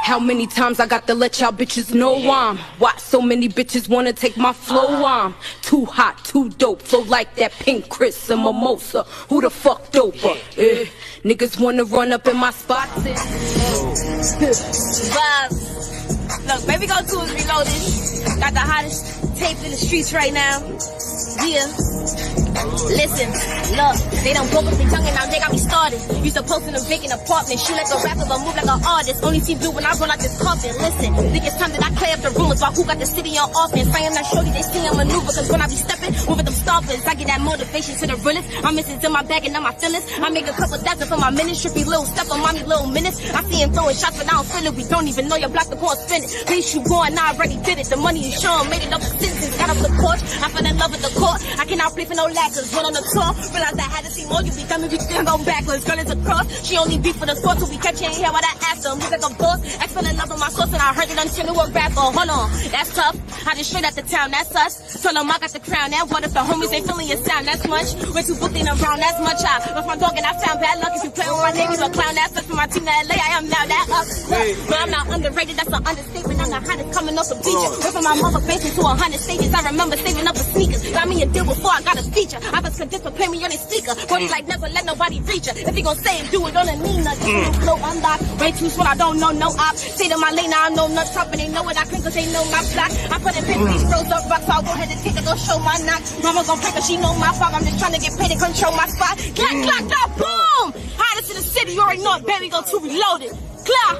How many times I got to let y'all bitches know I'm why so many bitches wanna take my flow? I'm too hot, too dope, flow like that pink Chris and mimosa. Who the fuck doper? Niggas wanna run up in my spots. Vibes. Look, Baby Go 2 is reloaded. Got the hottest tape in the streets right now. Yeah. Listen, look, they done broke up the tongue and now they got me started. Used to post in a vacant apartment, shoot like a rapper but move like an artist. Only see blue when I run out this coffin. Listen, think it's time that I clear up the rumors about who got the city on offense. I am not shorty, they see I'm maneuver, cause when I be stepping, moving them stompers, I get that motivation to the realest. I'm missing to my bag and now my feelings. I make a couple thousand for my minutes, trippy little step on mommy little minutes. I see him throwing shots but I don't feel it. We don't even know your block to go and spin it. Please you going, I already did it. The money is showing, made it up for citizens. Got up the porch, I fell in love with the court. I cannot play for no lackers. Went on the tour, realized I had to see more. You be dummy, we still go backwards. Girl is a cross, she only beat for the source. So we catch you in here while I asked her. Move like a boss, I fell in love with my source and I heard it until new a rapper. Hold on, that's tough. I just straight out the town, that's us. Told them I got the crown. That what if the homies ain't feeling your sound? That's much. We're too booked in around, that's much. I lost my dog and I found bad luck. If you play with my name, you a clown. That's us for my team to LA. I am now that up. But I'm not underrated, that's an understatement. I'm the hottest coming off the bleacher. Went from my mother basement to 100 stages. I remember saving up for sneakers. Got me a deal before I got a feature. I was convinced to play me on his speaker. Body like never let nobody reach her. If he gon' say it, do it on a Nina. Flow unlocked, way too small, I don't know no op. Say to my lane, now I know nuts up and they know what I think cause they know my block. I put in paper, these froze up rocks, so I'll go ahead and take it, go show my knock. Mama gon' pray cause she know my fuck. I'm just trying to get paid to control my spot. Clack, clack, clack, boom! Hottest in the city, you already know it, Baby Go 2 reloaded. Clack!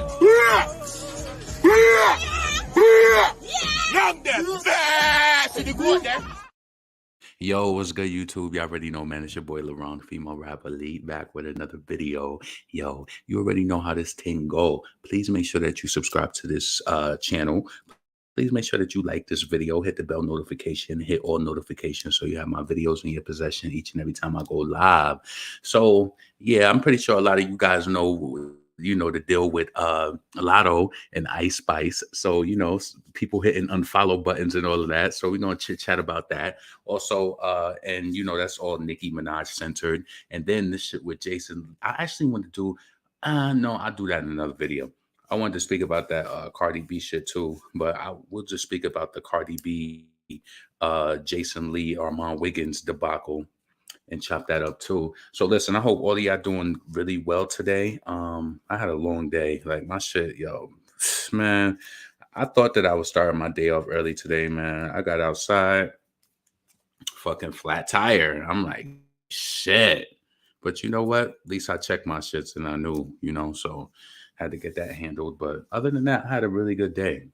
Yo, what's good, YouTube? Y'all already know, man. It's your boy LaRon, female rapper, lead back with another video. Yo, you already know how this thing go. Please make sure that you subscribe to this channel. Please make sure that you like this video, hit the bell notification, hit all notifications so you have my videos in your possession each and every time I go live. So, yeah, I'm pretty sure a lot of you guys know, the deal with Lotto and Ice Spice. So, people hitting unfollow buttons and all of that. So we're going to chit chat about that. Also, and that's all Nicki Minaj centered. And then this shit with Jason, I actually want to do, no, I'll do that in another video. I wanted to speak about that Cardi B shit too, but I will just speak about the Cardi B, Jason Lee, Armon Wiggins debacle and chop that up too. So listen, I hope all of y'all doing really well today. I had a long day. Like my shit, yo, man, I thought that I was starting my day off early today, man. I got outside, fucking flat tire. I'm like, shit. But you know what? At least I checked my shits and I knew, so had to get that handled. But other than that, I had a really good day,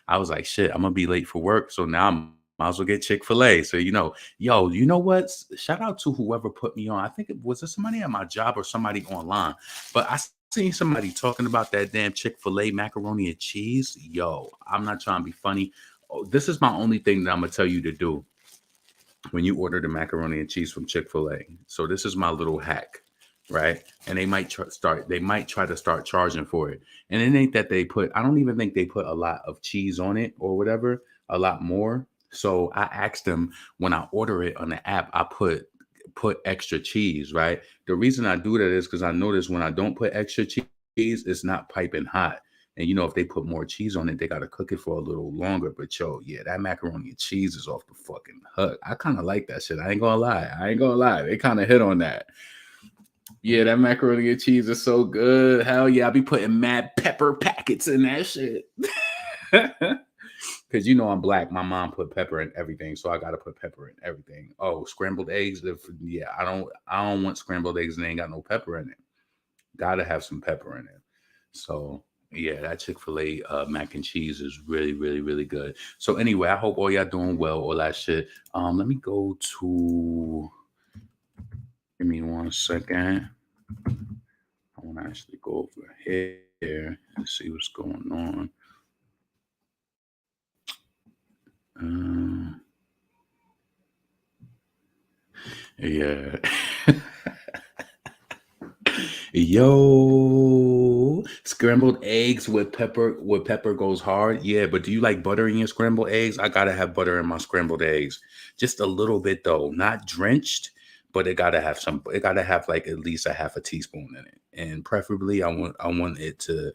I was like, shit, I'm going to be late for work. So now I might as well get Chick-fil-A. So, yo, you know what? Shout out to whoever put me on. I think it was somebody at my job or somebody online. But I seen somebody talking about that damn Chick-fil-A macaroni and cheese. Yo, I'm not trying to be funny. Oh, this is my only thing that I'm going to tell you to do when you order the macaroni and cheese from Chick-fil-A. So this is my little hack. Right. And they might try to start charging for it. And it ain't that I don't even think they put a lot of cheese on it or whatever, a lot more. So I asked them when I order it on the app, I put extra cheese. Right. The reason I do that is because I notice when I don't put extra cheese, it's not piping hot. And, if they put more cheese on it, they got to cook it for a little longer. But, yo, yeah, that macaroni and cheese is off the fucking hook. I kind of like that shit. I ain't going to lie. They kind of hit on that. Yeah, that macaroni and cheese is so good. Hell yeah, I be putting mad pepper packets in that shit. Because I'm black. My mom put pepper in everything, so I gotta put pepper in everything. Oh, scrambled eggs. I don't want scrambled eggs and they ain't got no pepper in it. Gotta have some pepper in it. So yeah, that Chick-fil-A mac and cheese is really, really, really good. So anyway, I hope all y'all doing well, all that shit. Let me go to. Give me 1 second. I want to actually go over here and see what's going on. Yeah. Yo, scrambled eggs with pepper goes hard. Yeah, but do you like butter in your scrambled eggs? I gotta have butter in my scrambled eggs. Just a little bit though, not drenched. But it gotta have like at least a half a teaspoon in it. and preferably I want it to,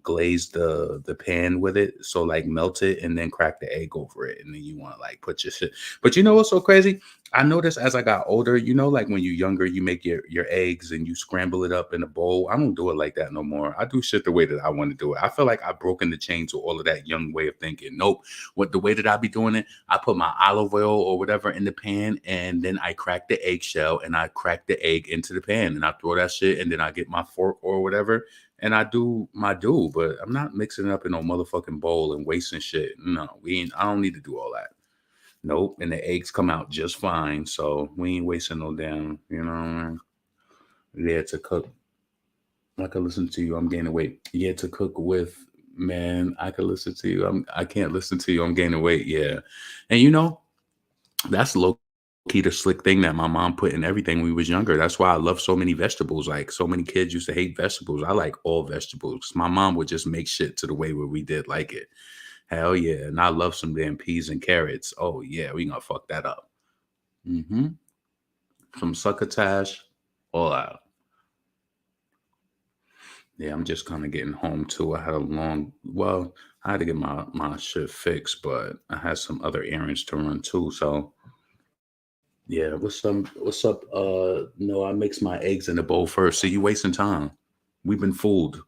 glaze the pan with it. So like melt it and then crack the egg over it, and then you want to like put your shit. But you know what's so crazy? I noticed as I got older, like when you're younger, you make your eggs and you scramble it up in a bowl. I don't do it like that no more. I do shit the way that I want to do it. I feel like I've broken the chain to all of that young way of thinking. Nope. What the way that I be doing it, I put my olive oil or whatever in the pan, and then I crack the eggshell and I crack the egg into the pan, and I throw that shit, and then I get my fork or whatever, and I do my do. But I'm not mixing it up in no motherfucking bowl and wasting shit. No, I don't need to do all that. Nope. And the eggs come out just fine. So we ain't wasting no damn, Yeah, to cook. I could listen to you. I'm gaining weight. Yeah, to cook with, man, I could listen to you. I can't listen to you. I'm gaining weight. Yeah. And that's low key the slick thing that my mom put in everything when we was younger. That's why I love so many vegetables. Like so many kids used to hate vegetables. I like all vegetables. My mom would just make shit to the way where we did like it. Hell yeah. And I love some damn peas and carrots. Oh yeah, we gonna fuck that up. Mm-hmm. Some succotash, all out. Yeah, I'm just kind of getting home too. I had to get my shit fixed, but I had some other errands to run too. So yeah, what's up? No, I mix my eggs in the bowl first. See, you wasting time. We've been fooled.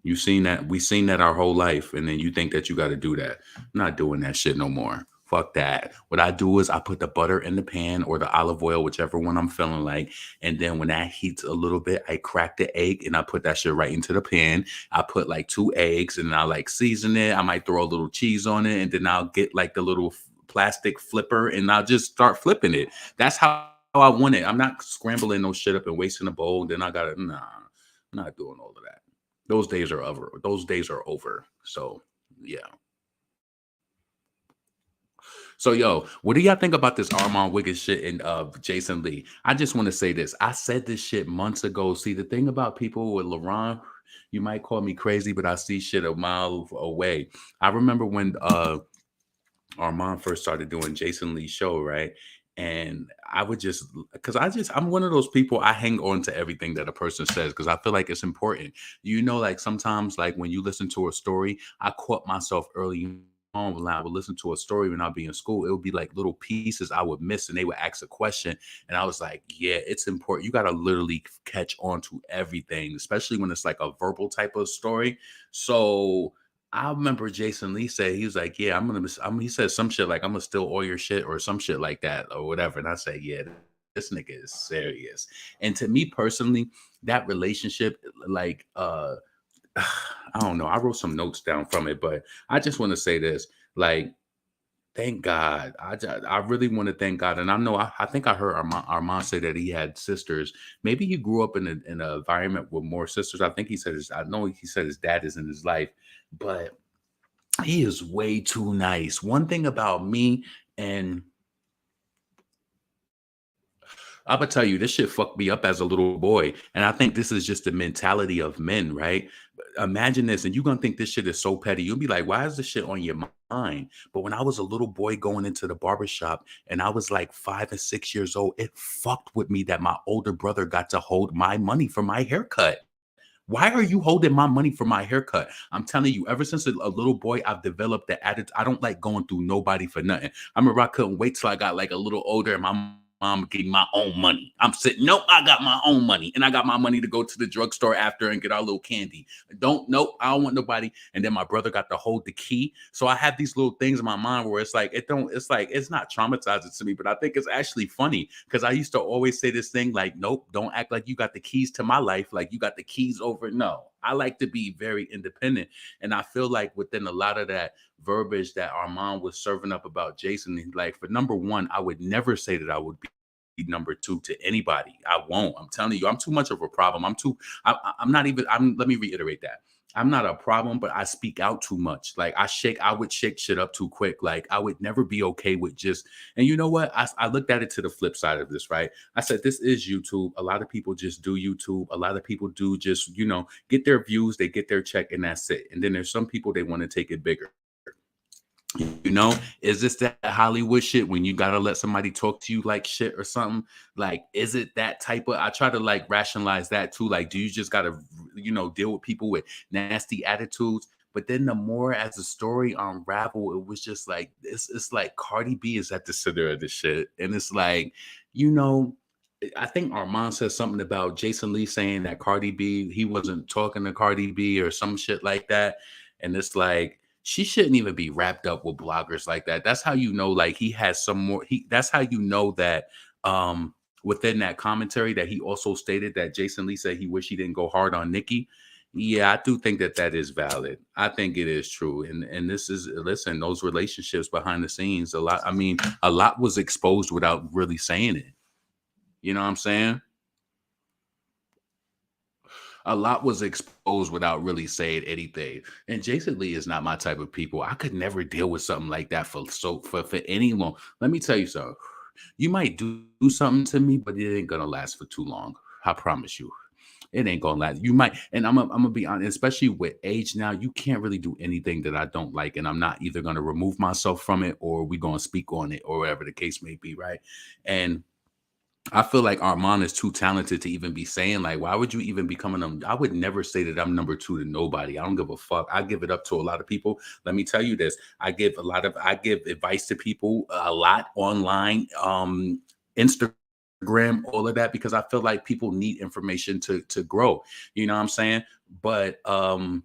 You seen that? We seen that our whole life, and then you think that you got to do that. I'm not doing that shit no more. Fuck that. What I do is I put the butter in the pan or the olive oil, whichever one I'm feeling like. And then when that heats a little bit, I crack the egg and I put that shit right into the pan. I put like 2 eggs and I like season it. I might throw a little cheese on it, and then I'll get like the little plastic flipper and I'll just start flipping it. That's how I want it. I'm not scrambling no shit up and wasting a bowl. Then I gotta, nah, I'm not doing all of that. Those days are over. Those days are over. So yeah. So yo, what do y'all think about this Armon Wiggins shit and Jason Lee? I just want to say this. I said this shit months ago. See, the thing about people with LeBron, you might call me crazy, but I see shit a mile away. I remember when Armand first started doing Jason Lee's show, right? And I would I'm one of those people, I hang on to everything that a person says because I feel like it's important. Like sometimes, like when you listen to a story, I caught myself early on when I would listen to a story when I'd be in school. It would be like little pieces I would miss, and they would ask a question. And I was like, yeah, it's important. You got to literally catch on to everything, especially when it's like a verbal type of story. So I remember Jason Lee said, he was like, yeah, he said some shit like, I'm gonna steal all your shit or some shit like that or whatever. And I said, yeah, this nigga is serious. And to me personally, that relationship, like, I don't know. I wrote some notes down from it, but I just want to say this, like, thank God. I really want to thank God. And I know, I think I heard Armand say that he had sisters. Maybe he grew up in an environment with more sisters. I know he said his dad is in his life, but he is way too nice. One thing about me, and I'm gonna tell you, this shit fucked me up as a little boy. And I think this is just the mentality of men, right? Imagine this, and you're gonna think this shit is so petty. You'll be like, why is this shit on your mind? But when I was a little boy going into the barbershop and I was like 5 and 6 years old, it fucked with me that my older brother got to hold my money for my haircut. Why are you holding my money for my haircut? I'm telling you, ever since a little boy, I've developed the attitude. I don't like going through nobody for nothing. I remember I couldn't wait till I got like a little older and my mom getting my own money. I'm sitting, nope, I got my own money. And I got my money to go to the drugstore after and get our little candy. Nope, I don't want nobody. And then my brother got to hold the key. So I have these little things in my mind where it's not traumatizing to me, but I think it's actually funny because I used to always say this thing like, nope, don't act like you got the keys to my life. Like you got the keys over. No, I like to be very independent. And I feel like within a lot of that verbiage that Armand was serving up about Jason, like for number one, I would never say that I would be number two to anybody. I won't. I'm telling you, I'm too much of a problem. Let me reiterate that. I'm not a problem, but I speak out too much. Like I would shake shit up too quick. Like I would never be okay with just, and you know what? I looked at it to the flip side of this, right? I said, this is YouTube. A lot of people just do YouTube. A lot of people do just, get their views, they get their check and that's it. And then there's some people, they want to take it bigger. You know, is this that Hollywood shit when you gotta let somebody talk to you like shit or something? Like, is it that type of? I try to like rationalize that too. Like, do you just gotta, deal with people with nasty attitudes? But then the more as the story unraveled, it was just like it's like Cardi B is at the center of the shit, and it's like, you know, I think Armand said something about Jason Lee saying that Cardi B, he wasn't talking to Cardi B or some shit like that. And it's like, she shouldn't even be wrapped up with bloggers like that. That's how you know, like he has some more. That's how you know that within that commentary that he also stated that Jason Lee said he wish he didn't go hard on Nicki. Yeah, I do think that that is valid. I think it is true. And this is, listen, those relationships behind the scenes, a lot. I mean, a lot was exposed without really saying it. You know what I'm saying? A lot was exposed without really saying anything. And Jason Lee is not my type of people. I could never deal with something like that for any long. Let me tell you something. You might do something to me, but it ain't gonna last for too long. I promise you. It ain't gonna last. You might, and I'm gonna be honest, especially with age now, you can't really do anything that I don't like, and I'm not either gonna remove myself from it or we gonna speak on it or whatever the case may be, right? And I feel like Armand is too talented to even be saying, like, why would you even be coming on? I would never say that I'm number two to nobody. I don't give a fuck. I give it up to a lot of people. Let me tell you this. I give advice to people a lot online, Instagram, all of that, because I feel like people need information to grow. You know what I'm saying? But I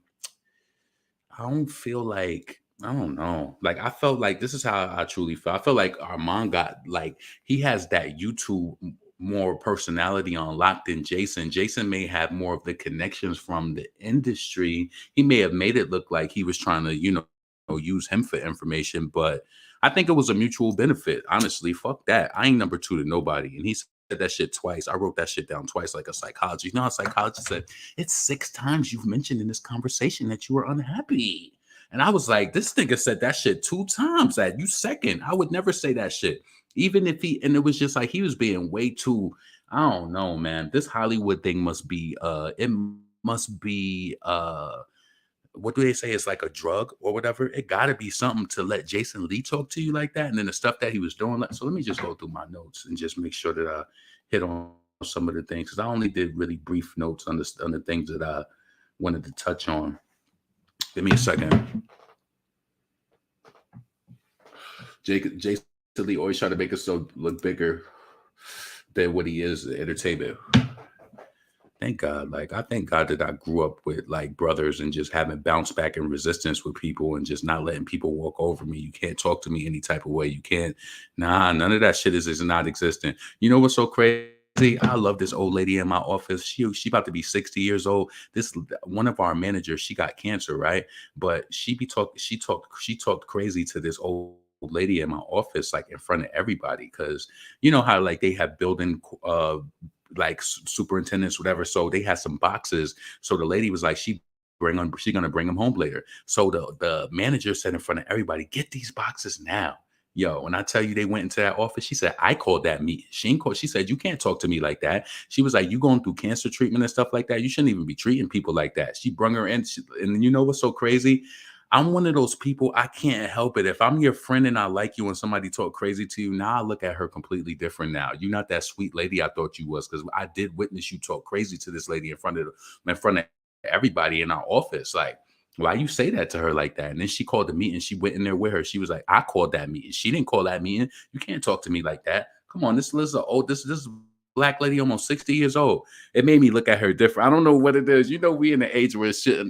don't feel like, I don't know. Like I felt like this is how I truly feel. I feel like Armand got like he has that YouTube more personality on lock than Jason. Jason may have more of the connections from the industry. He may have made it look like he was trying to, use him for information, but I think it was a mutual benefit. Honestly, fuck that. I ain't number two to nobody. And he said that shit twice. I wrote that shit down twice like a psychologist. You know how a psychologist said, it's 6 times you've mentioned in this conversation that you were unhappy. And I was like, this nigga said that shit 2 times. That you second. I would never say that shit. Even if and it was just like he was being way too, I don't know, man. This Hollywood thing must be it must be what do they say? It's like a drug or whatever. It gotta be something to let Jason Lee talk to you like that. And then the stuff that he was doing. So let me just go through my notes and just make sure that I hit on some of the things. Because I only did really brief notes on the things that I wanted to touch on. Give me a second. Jason Lee always try to make us look bigger than what he is, entertainment. Thank God. Like, I thank God that I grew up with like brothers and just having bounce back and resistance with people and just not letting people walk over me. You can't talk to me any type of way. You can't. Nah, none of that shit is not existent. You know what's so crazy? I love this old lady in my office. She about to be 60 years old. This one of our managers, she got cancer, right? But she talked crazy to this old lady in my office, like in front of everybody, because you know how like they have building like superintendents, whatever. So they had some boxes. So the lady was like, she's gonna bring them home later. So the manager said in front of everybody, get these boxes now. Yo, when I tell you they went into that office, she said, I called that meeting. She said, you can't talk to me like that. She was like, you going through cancer treatment and stuff like that. You shouldn't even be treating people like that. She brung her in. And you know what's so crazy? I'm one of those people, I can't help it. If I'm your friend and I like you and somebody talk crazy to you, now I look at her completely different now. You're not that sweet lady I thought you was, because I did witness you talk crazy to this lady in front of everybody in our office. Like, why you say that to her like that? And then she called the meeting. She went in there with her. She was like, I called that meeting. She didn't call that meeting. You can't talk to me like that. Come on, this is this black lady almost 60 years old. It made me look at her different. I don't know what it is. You know, we in the age where shit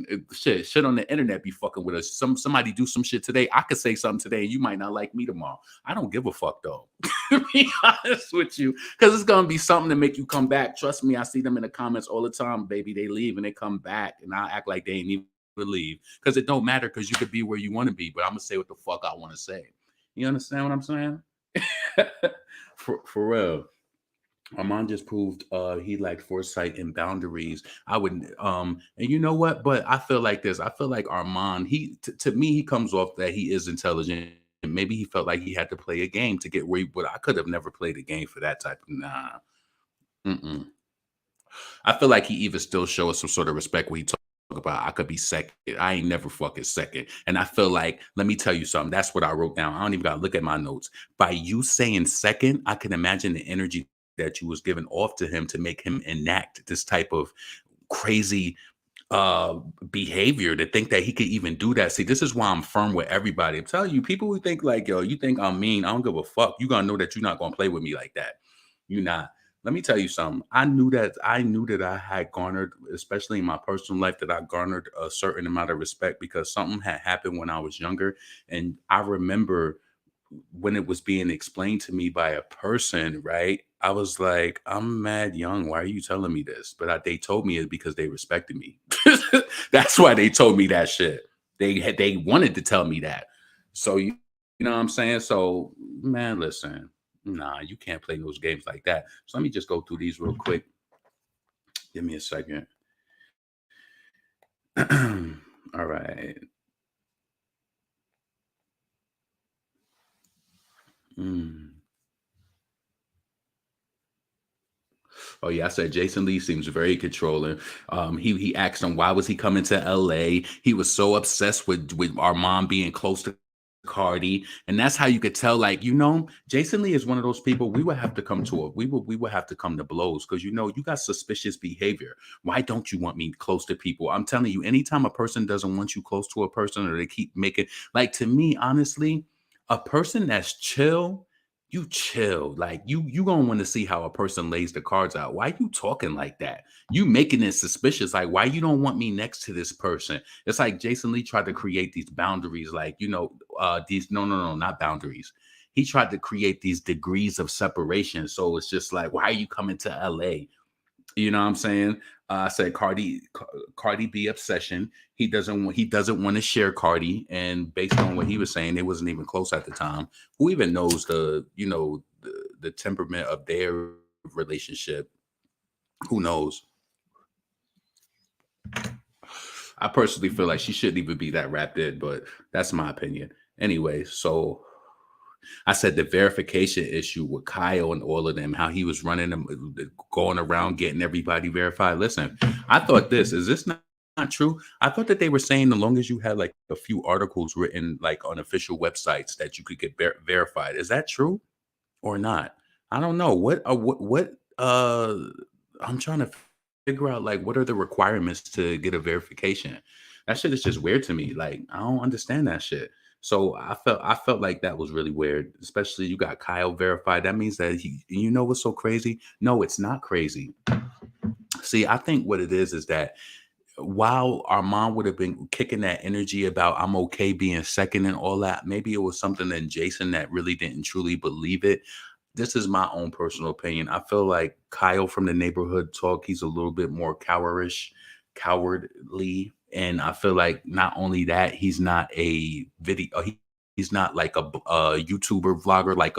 on the internet be fucking with us. Somebody do some shit today. I could say something today and you might not like me tomorrow. I don't give a fuck though. To be honest with you, because it's gonna be something to make you come back. Trust me, I see them in the comments all the time, baby. They leave and they come back and I act like they ain't even leave, because it don't matter, because you could be where you want to be, but I'm gonna say what the fuck I want to say. You understand what I'm saying? for real. Armand just proved he lacked foresight and boundaries. I wouldn't and you know what? But I feel like this. I feel like Armand, to me, he comes off that he is intelligent. And maybe he felt like he had to play a game to get where he, but I could have never played a game for that type of Mm-mm. I feel like he even still shows some sort of respect when he about I could be second. I ain't never fucking second. And I feel like, let me tell you something. That's what I wrote down. I don't even gotta look at my notes. By you saying second, I can imagine the energy that you was giving off to him to make him enact this type of crazy uh behavior, to think that he could even do that. See, this is why I'm firm with everybody. I'm telling you, people who think like, yo, you think I'm mean, I don't give a fuck. You gonna know that you're not gonna play with me like that. You're not. Let me tell you something. I knew that I had garnered, especially in my personal life, that I garnered a certain amount of respect because something had happened when I was younger. And I remember when it was being explained to me by a person, right? I was like, I'm mad young. Why are you telling me this? But they told me it because they respected me. That's why they told me that shit. They wanted to tell me that. So you know what I'm saying? So man, listen, nah, you can't play those games like that. So let me just go through these real quick. Give me a second. All right. Mm. Oh yeah, I said Jason Lee seems very controlling. He asked him why was he coming to LA. He was so obsessed with our mom being close to Cardi, and that's how you could tell. Like, Jason Lee is one of those people we would have to come to we would have to come to blows because you got suspicious behavior. Why don't you want me close to people? I'm telling you, anytime a person doesn't want you close to a person, or they keep making, like, to me, honestly, a person that's chill, you chill. Like, you gonna want to see how a person lays the cards out. Why you talking like that? You making it suspicious. Like, why you don't want me next to this person? It's like Jason Lee tried to create these boundaries, like, these, no, not boundaries. He tried to create these degrees of separation. So it's just like, why are you coming to LA? You know what I'm saying? I said Cardi B obsession. He doesn't want to share Cardi, and based on what he was saying, they wasn't even close at the time. Who even knows the temperament of their relationship? Who knows? I personally feel like she shouldn't even be that wrapped in, but that's my opinion. Anyway, so I said the verification issue with Kyle and all of them, how he was running them, going around getting everybody verified. Listen, I thought is this not true? I thought that they were saying as long as you had like a few articles written like on official websites that you could get verified. Is that true or not? I don't know. I'm trying to figure out, like, what are the requirements to get a verification? That shit is just weird to me. Like, I don't understand that shit. So I felt like that was really weird. Especially you got Kyle verified. That means that you know what's so crazy? No, it's not crazy. See, I think what it is that while our mom would have been kicking that energy about I'm okay being second and all that, maybe it was something in Jason that really didn't truly believe it. This is my own personal opinion. I feel like Kyle from the neighborhood talk, he's a little bit more cowardly. And I feel like not only that, he's not a video, he's not like a YouTuber vlogger, like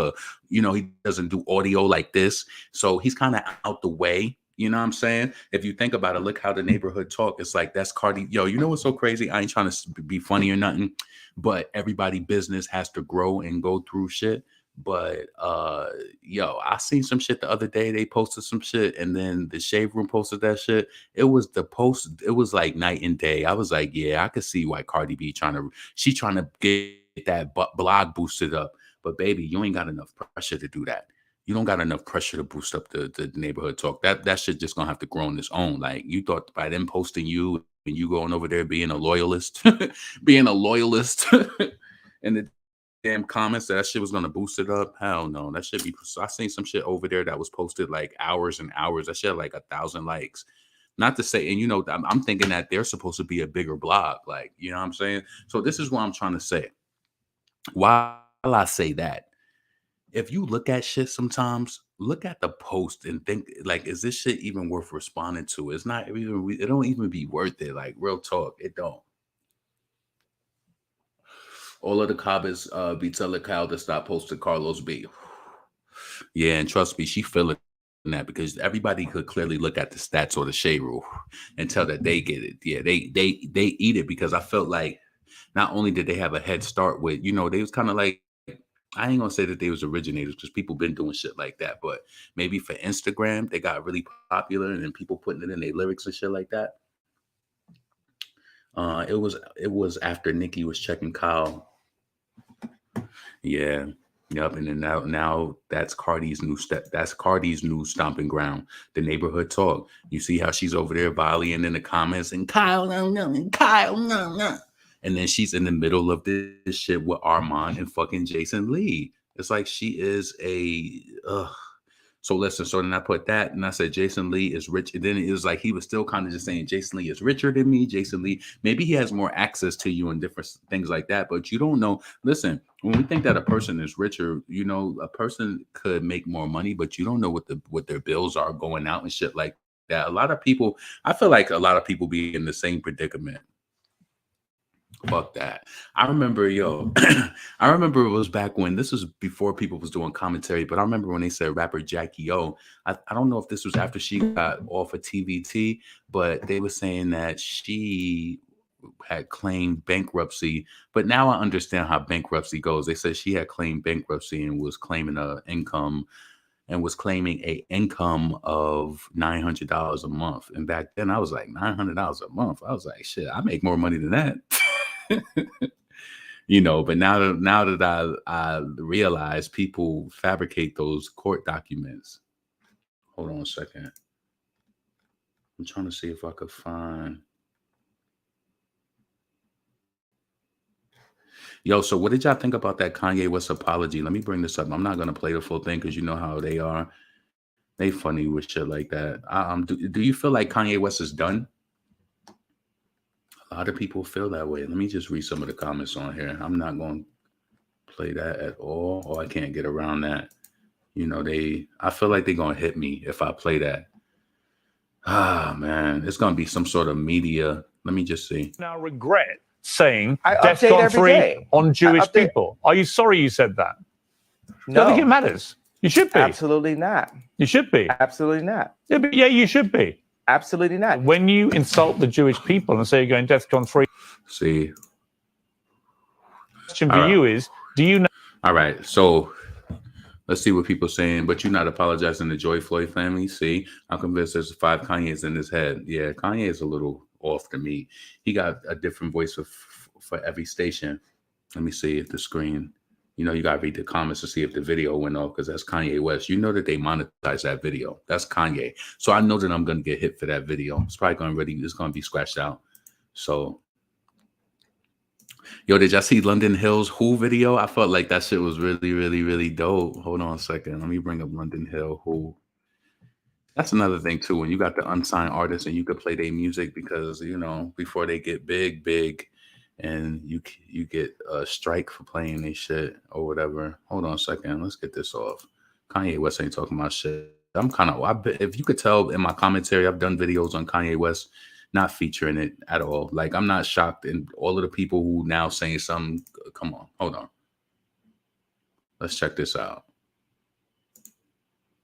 he doesn't do audio like this. So he's kind of out the way. You know what I'm saying? If you think about it, look how the neighborhood talk. It's like, that's Cardi. Yo, you know what's so crazy? I ain't trying to be funny or nothing, but everybody business has to grow and go through shit. But I seen some shit the other day. They posted some shit, and then the Shave Room posted that shit. It was like night and day. I was like, yeah, I could see why Cardi B trying to get that blog boosted up. But baby, you ain't got enough pressure to do that. You don't got enough pressure to boost up the neighborhood talk. That shit just gonna have to grow on its own. Like, you thought by them posting you and you going over there being a loyalist, and the damn comments that shit was gonna boost it up. Hell no, that should be. I seen some shit over there that was posted like hours and hours. That shit had like 1,000 likes. Not to say, and I'm thinking that they're supposed to be a bigger blog, like, you know what I'm saying. So this is what I'm trying to say. While I say that, if you look at shit sometimes, look at the post and think, like, is this shit even worth responding to? It's not even. It don't even be worth it. Like, real talk, it don't. All of the comments be telling Kyle to stop posting Carlos B. Yeah, and trust me, she feeling that because everybody could clearly look at the stats or the shade rule and tell that they get it. Yeah, they eat it because I felt like not only did they have a head start with, they was kind of like, I ain't gonna say that they was originators because people been doing shit like that, but maybe for Instagram they got really popular and then people putting it in their lyrics and shit like that. It was after Nicki was checking Kyle. Yeah. Yep. And then now that's Cardi's new step. That's Cardi's new stomping ground. The neighborhood talk. You see how she's over there volleying in the comments and Kyle, no, and Kyle, no. And then she's in the middle of this shit with Armon and fucking Jason Lee. It's like she is a So listen, so then I put that and I said Jason Lee is rich. And then it was like he was still kind of just saying Jason Lee is richer than me. Jason Lee, maybe he has more access to you and different things like that, but you don't know. Listen, when we think that a person is richer, you know, a person could make more money, but you don't know what their bills are going out and shit like that. A lot of people, I feel like a lot of people be in the same predicament. Fuck that. I remember, I remember it was back when, this was before people was doing commentary, but I remember when they said rapper Jackie O. I don't know if this was after she got off of TVT, but they were saying that she had claimed bankruptcy. But now I understand how bankruptcy goes. They said she had claimed bankruptcy and was claiming an income of $900 a month. And back then I was like, $900 a month. I was like, shit, I make more money than that. You know, but now that I realize people fabricate those court documents. Hold on a second. I'm trying to see if I could find. So what did y'all think about that Kanye West apology? Let me bring this up. I'm not going to play the full thing because you know how they are. They funny with shit like that. Do you feel like Kanye West is done? A lot of people feel that way. Let me just read some of the comments on here. I'm not going to play that at all. Or I can't get around that. You know, I feel like they're going to hit me if I play that. Ah, man. It's going to be some sort of media. Let me just see. Now regret saying DEFCON 3 on Jewish people. Are you sorry you said that? No. I don't think it matters. You should be. Absolutely not. You should be. Absolutely not. Yeah, you should be. Absolutely not. When you insult the Jewish people and say you're going DEFCON 3, see. Question for you is, do you know? All right, so let's see what people are saying. But you're not apologizing to Joy Floyd family. See, I'm convinced there's 5 Kanyes in his head. Yeah, Kanye is a little off to me. He got a different voice for every station. Let me see the screen. You know, you got to read the comments to see if the video went off because that's Kanye West. You know that they monetize that video. That's Kanye. So I know that I'm going to get hit for that video. It's probably it's going to be scratched out. So, did y'all see London Hill's Who video? I felt like that shit was really, really, really dope. Hold on a second. Let me bring up London Hill Who. That's another thing, too, when you got the unsigned artists and you could play their music because, you know, before they get big, and you get a strike for playing this shit or whatever. Hold on a second. Let's get this off. Kanye West ain't talking about shit. If you could tell in my commentary, I've done videos on Kanye West, not featuring it at all. Like, I'm not shocked. And all of the people who now saying something, come on, hold on. Let's check this out.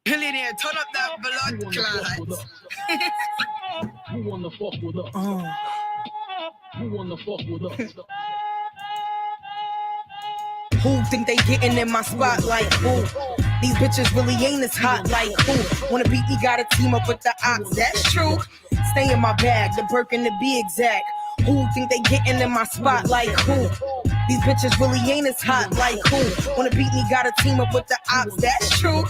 Turn up that blood clot. You wanna fuck with us? You wanna fuck with us? Who think they getting in my spotlight? Who? These bitches really ain't as hot like who? Wanna beat me, gotta team up with the ops. That's true. Stay in my bag, the Birkin to be exact. Who think they getting in my spotlight? Who? These bitches really ain't as hot like who? Wanna beat me, gotta team up with the ops. That's true.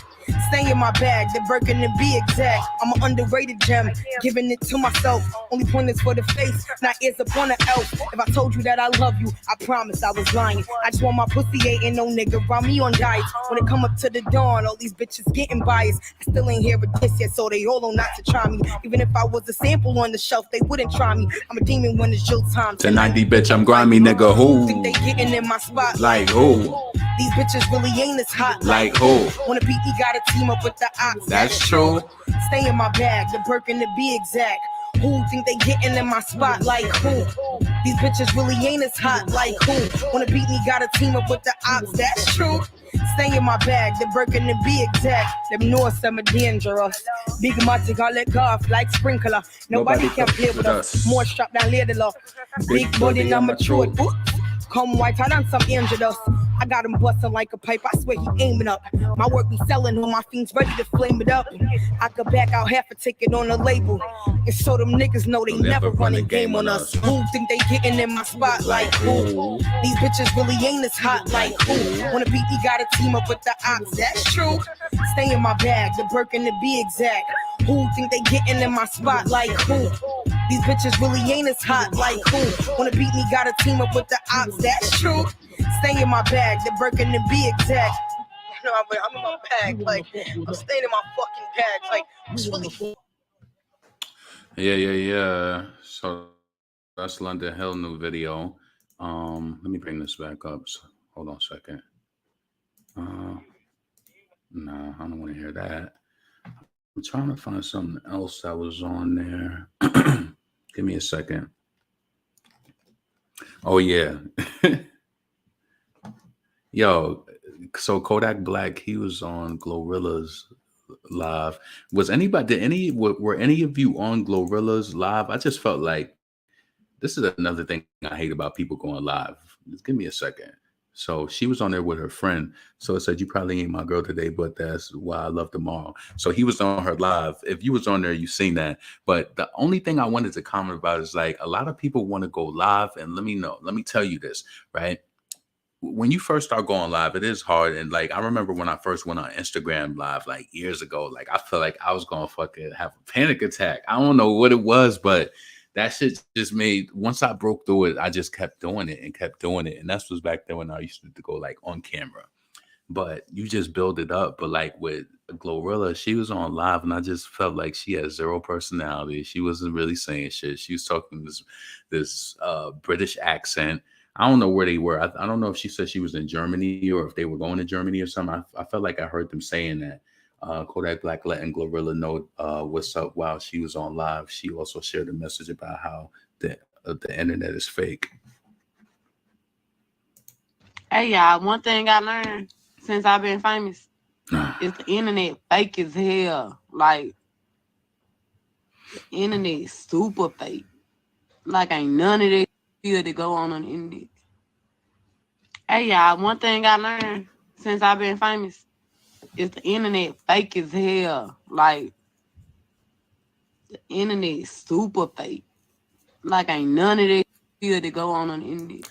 Stay in my bag, the Birkin to be exact. I'm an underrated gem, giving it to myself. Only point is for the face, not ears upon the elf. If I told you that I love you, I promise I was lying. I just want my pussy, ain't no nigga around me on diets. When it come up to the dawn, all these bitches getting biased. I still ain't here with this yet, so they hold on not to try me. Even if I was a sample on the shelf, they wouldn't try me. I'm a demon when it's your time. 1090, bitch, I'm grimy, nigga. Who? Think they getting in my spot like who? These bitches really ain't as hot like who? Wanna beat me, gotta team up with the ops. That's true. Stay in my bag, the Birkin to be exact. Who think they getting in my spot like who? These bitches really ain't as hot like who? Wanna beat me, gotta team up with the ops. That's true. Stay in my bag, the Birkin to be exact. Them know some are dangerous. Big matic, I let go off like sprinkler. Nobody can play with us. More strap than leather. Big body, I'm matured. Come whiter than some angel dust. I got him busting like a pipe, I swear he aiming up. My work be selling on my fiends ready to flame it up. I could back out half a ticket on a label and show them niggas know they never run a game on us. Who think they getting in my spotlight? Who? These bitches really ain't as hot like who? Wanna beat me, gotta team up with the ops, that's true. Stay in my bag, the Birkin to be exact. Who think they getting in my spotlight? Who? These bitches really ain't as hot like who? Wanna beat me, gotta team up with the ops, that's true. Stay in my bag, the Birkin to be exact. You know, I'm in my bag, like, I'm staying in my fucking bag, like, it's really... Yeah. So that's London Hill new video. Let me bring this back up. So, hold on a second. No, I don't want to hear that. I'm trying to find something else that was on there. Give me a second. Oh yeah. Yo, so Kodak Black, he was on Glorilla's live. Was anybody, were any of you on Glorilla's live? I just felt like this is another thing I hate about people going live. Just give me a second. So she was on there with her friend. So it said, you probably ain't my girl today, but that's why I love tomorrow. So he was on her live. If you was on there, you seen that. But the only thing I wanted to comment about is like a lot of people want to go live. And let me tell you this, right? When you first start going live, it is hard. And like, I remember when I first went on Instagram live, like years ago, like I feel like I was going to fucking have a panic attack. I don't know what it was, but that shit just made, once I broke through it, I just kept doing it. And that's was back then when I used to go like on camera, but you just build it up. But like with Glorilla, she was on live and I just felt like she had zero personality. She wasn't really saying shit. She was talking this British accent. I don't know where they were. I don't know if she said she was in Germany or if they were going to Germany or something. I felt like I heard them saying that. Kodak Black letting Glorilla know what's up while she was on live. She also shared a message about how the internet is fake. Hey y'all, one thing I learned since I've been famous is the internet fake as hell. Like the internet is super fake. Like ain't none of that shit that go on the internet. Hey y'all, one thing I learned since I've been famous is the internet fake as hell. Like the internet is super fake. Like ain't none of that shit that go on the internet.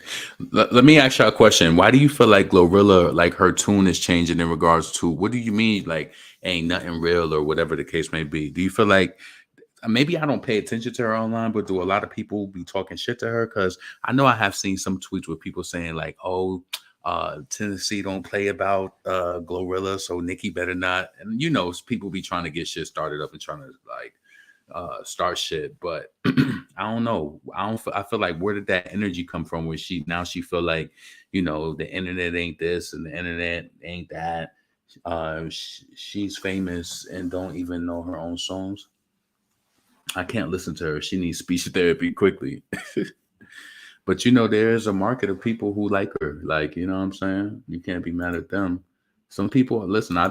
Let me ask you a question. Why do you feel like Glorilla, like her tune is changing in regards to, what do you mean like ain't nothing real or whatever the case may be? Do you feel like, maybe I don't pay attention to her online, but do a lot of people be talking shit to her? Because I know I have seen some tweets with people saying like, oh, Tennessee don't play about Glorilla, so Nicki better not. And you know, people be trying to get shit started up and trying to like start shit, but I don't know. I feel like, where did that energy come from? Where she feel like, you know, the internet ain't this and the internet ain't that. She's famous and don't even know her own songs. I can't listen to her. She needs speech therapy quickly. But you know, there is a market of people who like her. Like, you know what I'm saying? You can't be mad at them. Some people, listen, I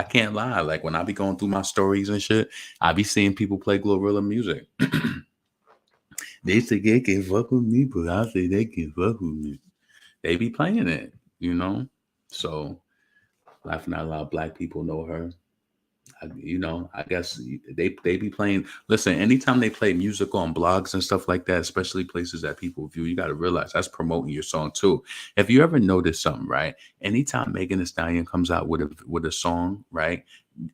can't lie. Like when I be going through my stories and shit, I be seeing people play Glorilla music. They say they can fuck with me, but I say they can fuck with me. They be playing it, you know? So, laughing out loud, black people know her. You know, I guess they be playing. Listen, anytime they play music on blogs and stuff like that, especially places that people view, you got to realize that's promoting your song too. If you ever notice something, right? Anytime Megan Thee Stallion comes out with a song, right?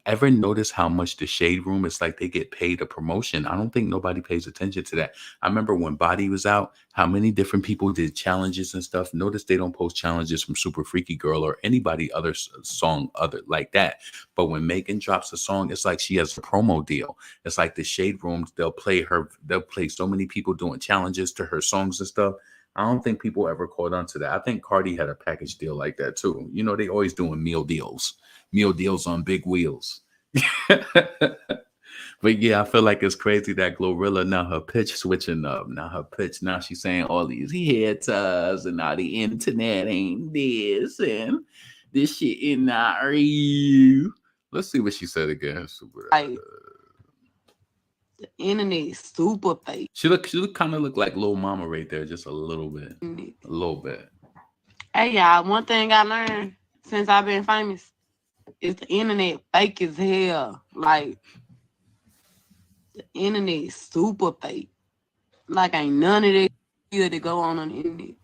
Ever notice how much the Shade Room, it's like they get paid a promotion? I don't think nobody pays attention to that. I remember when Body was out, how many different people did challenges and stuff. Notice they don't post challenges from Super Freaky Girl or anybody other song other like that. But when Megan drops a song, it's like she has a promo deal. It's like the Shade Room, they'll play so many people doing challenges to her songs and stuff. I don't think people ever caught on to that. I think Cardi had a package deal like that too. You know, they always doing meal deals on big wheels. But yeah, I feel like it's crazy that Glorilla, now her pitch switching up. Now she's saying all these haters and all the internet ain't this and this shit is not real. Let's see what she said again. The internet is super fake. She kind of look like Lil Mama right there, just a little bit. A little bit. Hey y'all, one thing I learned since I've been famous is the internet fake as hell. Like the internet is super fake. Like ain't none of that good to go on the internet.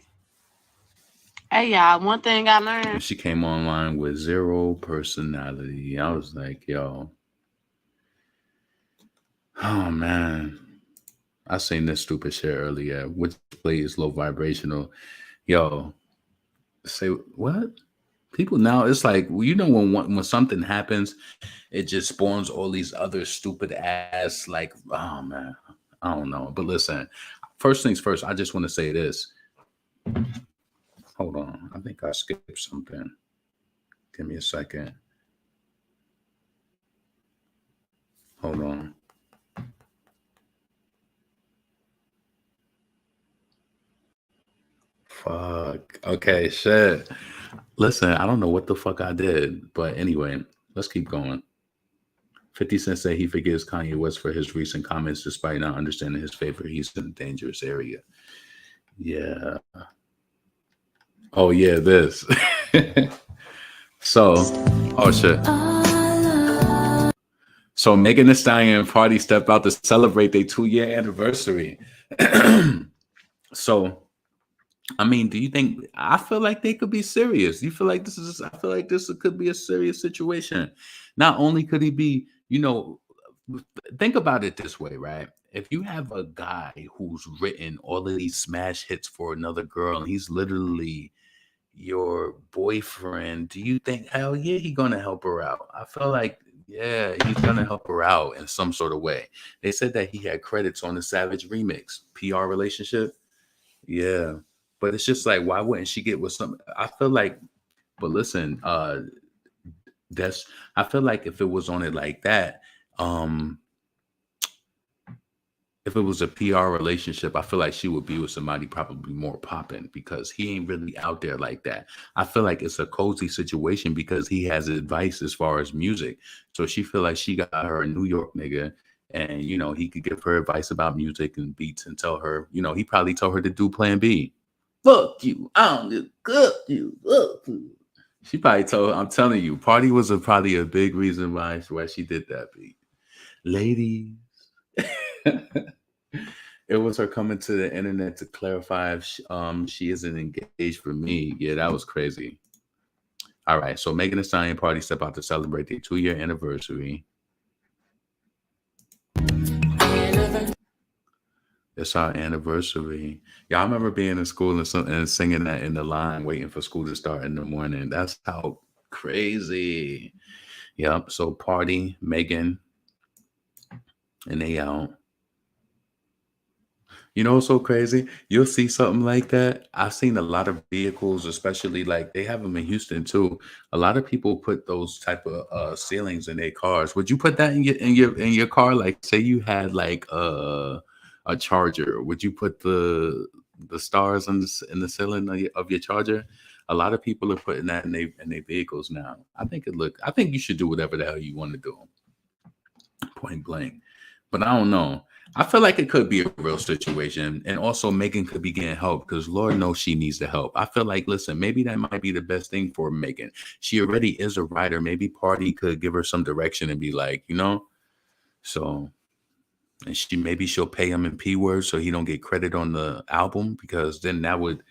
Hey y'all, one thing I learned. And she came online with zero personality. I was like, yo. Oh man. I seen this stupid shit earlier. Which play is low vibrational? Yo, say what? People now, it's like, you know, when something happens, it just spawns all these other stupid ass, like, oh man, I don't know. But listen, first things first, I just want to say this. Hold on, I think I skipped something. Give me a second. Hold on. Fuck. Okay, shit. Listen, I don't know what the fuck I did, but anyway, let's keep going. 50 Cent said he forgives Kanye West for his recent comments despite not understanding his favor. He's in a dangerous area. Yeah. Oh, yeah, this. So, oh, shit. So Megan Thee Stallion and Party step out to celebrate their 2-year anniversary. So, I mean, do you think, I feel like they could be serious. You feel like I feel like this could be a serious situation. Not only could he be, you know, think about it this way, right? If you have a guy who's written all of these smash hits for another girl and he's literally your boyfriend, do you think, hell yeah, he's gonna help her out? I feel like, yeah, he's gonna help her out in some sort of way. They said that he had credits on the Savage remix, PR relationship. Yeah. But it's just like, why wouldn't she get with some? I feel like, but listen, I feel like if it was on it like that, if it was a PR relationship, I feel like she would be with somebody probably more popping because he ain't really out there like that. I feel like it's a cozy situation because he has advice as far as music. So she feel like she got her a New York nigga and, you know, he could give her advice about music and beats and tell her, you know, he probably told her to do Plan B. Fuck you. I don't give good you. Fuck you. She probably told, I'm telling you, Party was probably a big reason why she did that beat. Ladies. It was her coming to the internet to clarify if she isn't engaged for me. Yeah, that was crazy. All right, so Megan Thee Stallion Party step out to celebrate their 2-year anniversary. It's our anniversary. Yeah, I remember being in school and singing that in the line, waiting for school to start in the morning. That's how crazy. Yep. So Party, Megan, and they out. You know what's so crazy? You'll see something like that. I've seen a lot of vehicles, especially like they have them in Houston too. A lot of people put those type of ceilings in their cars. Would you put that in your car? Like, say you had like a charger. Would you put the stars in the ceiling of your charger? A lot of people are putting that in their vehicles now. I think you should do whatever the hell you want to do. Point blank. But I don't know. I feel like it could be a real situation. And also Megan could be getting help because Lord knows she needs the help. I feel like, listen, maybe that might be the best thing for Megan. She already is a writer. Maybe Party could give her some direction and be like, you know, so, and she'll pay him in P words so he don't get credit on the album because then that would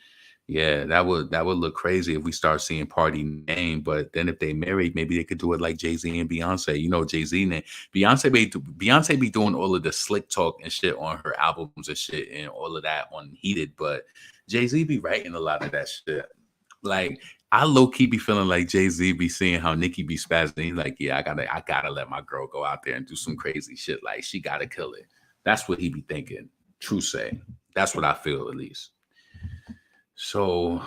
look crazy if we start seeing Party name. But then if they married, maybe they could do it like Jay-Z and Beyonce. You know, Jay-Z name. Beyonce be doing all of the slick talk and shit on her albums and shit and all of that on Heated. But Jay-Z be writing a lot of that shit. Like, I low-key be feeling like Jay-Z be seeing how Nicki be spazzing. He's like, yeah, I gotta let my girl go out there and do some crazy shit. Like, she gotta kill it. That's what he be thinking. True say. That's what I feel, at least. So,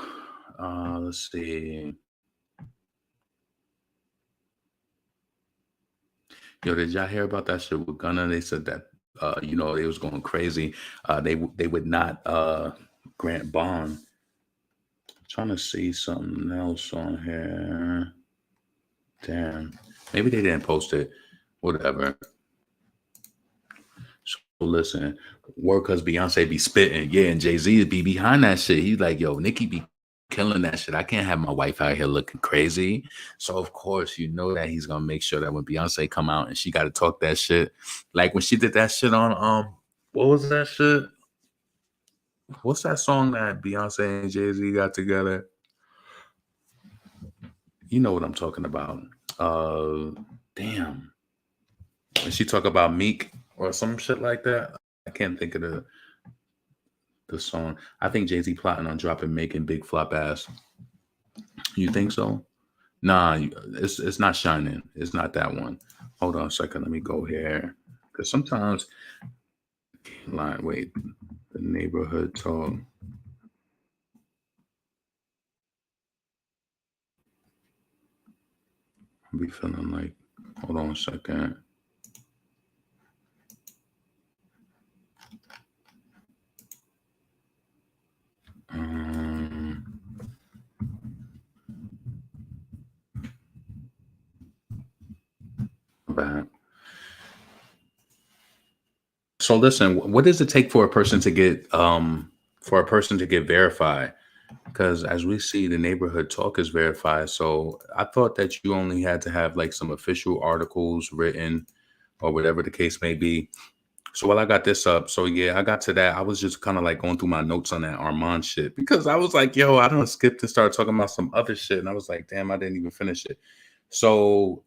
let's see. Yo, did y'all hear about that shit with Gunna? They said that, you know, they was going crazy. They would not grant bond. I'm trying to see something else on here. Damn. Maybe they didn't post it. Whatever. So listen, word because Beyonce be spitting. Yeah, and Jay-Z be behind that shit. He's like, yo, Nicki be killing that shit. I can't have my wife out here looking crazy. So of course, you know that he's gonna make sure that when Beyonce come out and she got to talk that shit, like when she did that shit on what was that shit? What's that song that Beyonce and Jay-Z got together? You know what I'm talking about. Damn. When she talk about Meek or some shit like that. I can't think of the song. I think Jay-Z plotting on dropping Making Big Flop Ass. You think so? Nah, it's not Shining. It's not that one. Hold on a second. Let me go here. Because sometimes, wait, the neighborhood talk. I'll be feeling like, hold on a second. Back. So listen, what does it take for a person to get verified? Because as we see, the neighborhood talk is verified. So I thought that you only had to have like some official articles written or whatever the case may be. So while I got this up, so yeah, I got to that. I was just kind of like going through my notes on that Armon shit because I was like, yo, I don't skip to start talking about some other shit. And I was like, damn, I didn't even finish it. So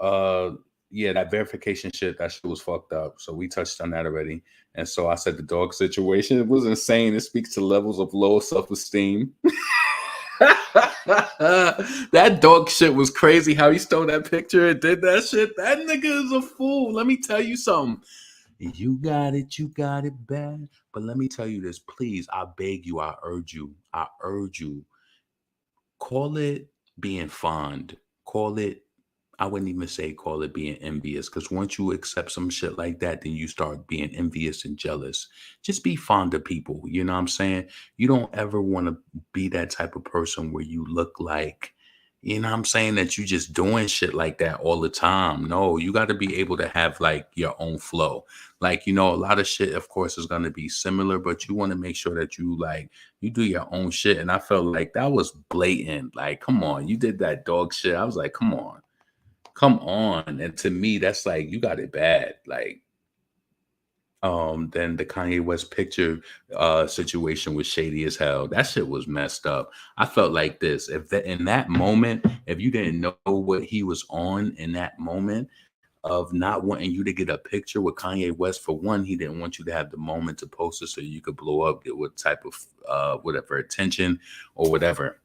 yeah, that verification shit, that shit was fucked up. So we touched on that already. And so I said the dog situation, it was insane. It speaks to levels of low self-esteem. That dog shit was crazy how he stole that picture and did that shit. That nigga is a fool. Let me tell you something. You got it bad. But let me tell you this, please. I beg you, I urge you. Call it being fond. I wouldn't even say call it being envious, because once you accept some shit like that, then you start being envious and jealous. Just be fond of people. You know what I'm saying? You don't ever want to be that type of person where you look like, you know what I'm saying, that you just doing shit like that all the time. No, you got to be able to have like your own flow. Like, you know, a lot of shit, of course, is going to be similar, but you want to make sure that you do your own shit. And I felt like that was blatant. Like, come on, you did that dog shit. I was like, come on. And to me, that's like, you got it bad. Like, then the Kanye West picture situation was shady as hell. That shit was messed up. I felt like this. In that moment, if you didn't know what he was on in that moment of not wanting you to get a picture with Kanye West, for one, he didn't want you to have the moment to post it so you could blow up, get what type of whatever attention or whatever.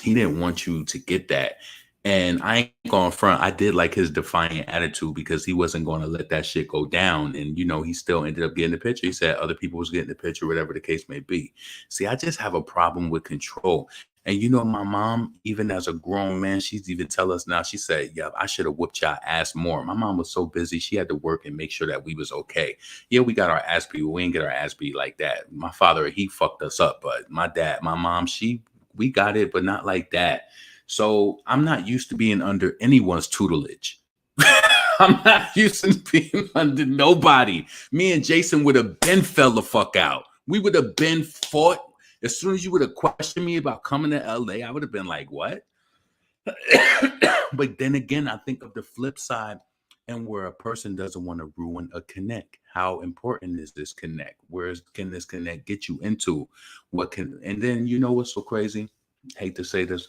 He didn't want you to get that. And I ain't going front. I did like his defiant attitude because he wasn't going to let that shit go down. And, you know, he still ended up getting the picture. He said other people was getting the picture, whatever the case may be. See, I just have a problem with control. And, you know, my mom, even as a grown man, she's even tell us now, she said, yeah, I should have whooped y'all ass more. My mom was so busy. She had to work and make sure that we was okay. Yeah, we got our ass beat. We ain't get our ass beat like that. My father, he fucked us up. But my dad, my mom, we got it, but not like that. So I'm not used to being under anyone's tutelage. I'm not used to being under nobody. Me and Jason would have been fell the fuck out. We would have been fought. As soon as you would have questioned me about coming to LA, I would have been like, what? But then again, I think of the flip side, and where a person doesn't want to ruin a connect. How important is this connect? Where can this connect get you into? And then, you know what's so crazy? Hate to say this.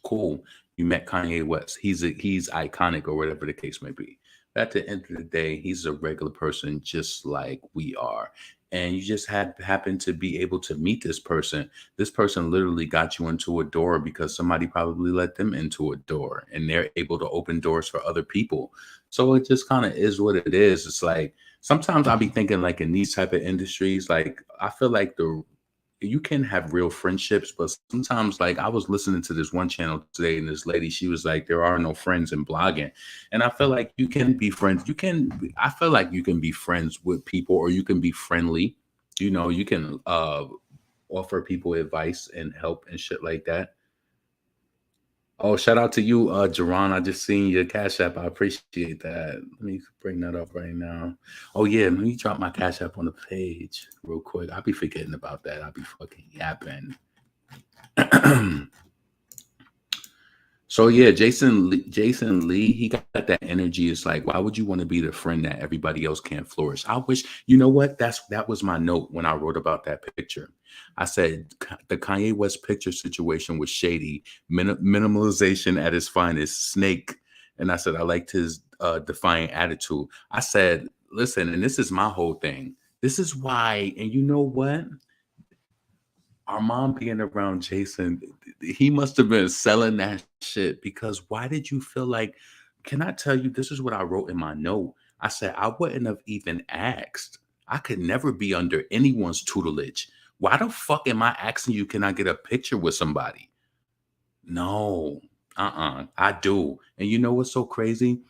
Cool, you met Kanye West. He's iconic or whatever the case may be. But at the end of the day, he's a regular person just like we are. And you just happen to be able to meet this person. This person literally got you into a door because somebody probably let them into a door, and they're able to open doors for other people. So it just kind of is what it is. It's like sometimes I'll be thinking like in these type of industries, like I feel like you can have real friendships, but sometimes, like, I was listening to this one channel today, and this lady, she was like, there are no friends in blogging. And I feel like you can be friends. I feel like you can be friends with people, or you can be friendly. You know, you can offer people advice and help and shit like that. Oh, shout out to you, Jerron. I just seen your Cash App. I appreciate that. Let me bring that up right now. Oh, yeah. Let me drop my Cash App on the page real quick. I'll be forgetting about that. I'll be fucking yapping. So yeah, Jason Lee, he got that energy. It's like, why would you want to be the friend that everybody else can't flourish? I wish, you know what? That was my note when I wrote about that picture. I said the Kanye West picture situation was shady, minimalization at its finest, snake. And I said I liked his defiant attitude. I said, listen, and this is my whole thing. This is why, and you know what? Armon being around Jason, he must have been selling that shit, because why did you feel like, can I tell you, this is what I wrote in my note. I said, I wouldn't have even asked. I could never be under anyone's tutelage. Why the fuck am I asking you, can I get a picture with somebody? No, I do. And you know what's so crazy?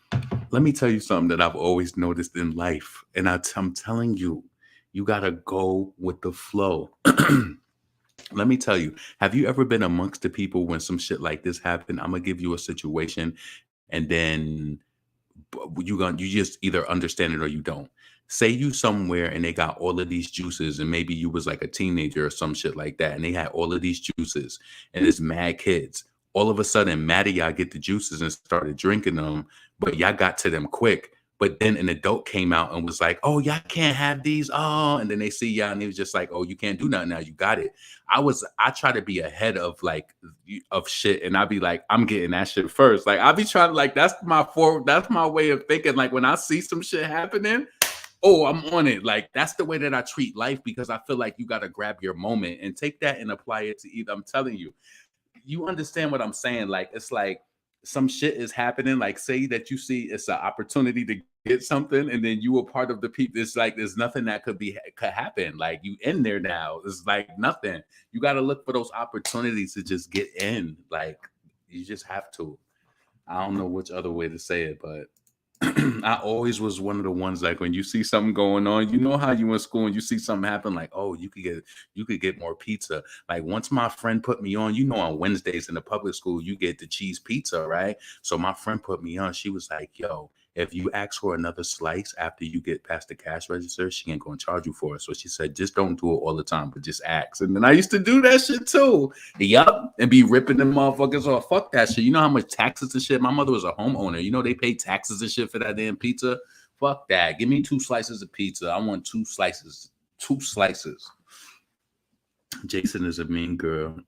Let me tell you something that I've always noticed in life. And I'm telling you, you got to go with the flow. Let me tell you, have you ever been amongst the people when some shit like this happened? I'm gonna give you a situation, and then you just either understand it or you don't. Say you somewhere and they got all of these juices, and maybe you was like a teenager or some shit like that, and they had all of these juices, and it's mad kids. All of a sudden, mad of y'all get the juices and started drinking them, but y'all got to them quick. But then an adult came out and was like, oh, y'all can't have these. Oh, and then they see y'all and he was just like, oh, you can't do nothing now. You got it. I try to be ahead of shit. And I'd be like, I'm getting that shit first. Like, I'll be trying to, like, that's my way of thinking. Like, when I see some shit happening, oh, I'm on it. Like, that's the way that I treat life, because I feel like you got to grab your moment and take that and apply it to either. I'm telling you, you understand what I'm saying? Like, it's like, some shit is happening, like say that you see it's an opportunity to get something, and then you were part of the people. It's like there's nothing that could happen. Like, you in there now. It's like nothing. You got to look for those opportunities to just get in. Like, you just have to. I don't know which other way to say it, but I always was one of the ones, like, when you see something going on, you know how you in school and you see something happen, like, oh, you could get more pizza. Like, once my friend put me on, you know, on Wednesdays in the public school, you get the cheese pizza, right? So my friend put me on. She was like, yo, if you ask for another slice after you get past the cash register, she ain't gonna charge you for it. So she said, just don't do it all the time, but just ask. And then I used to do that shit too. Yup. And be ripping them motherfuckers off. Fuck that shit. You know how much taxes and shit? My mother was a homeowner. You know they pay taxes and shit for that damn pizza? Fuck that. Give me 2 slices of pizza. I want 2 slices. 2 slices. Jason is a mean girl.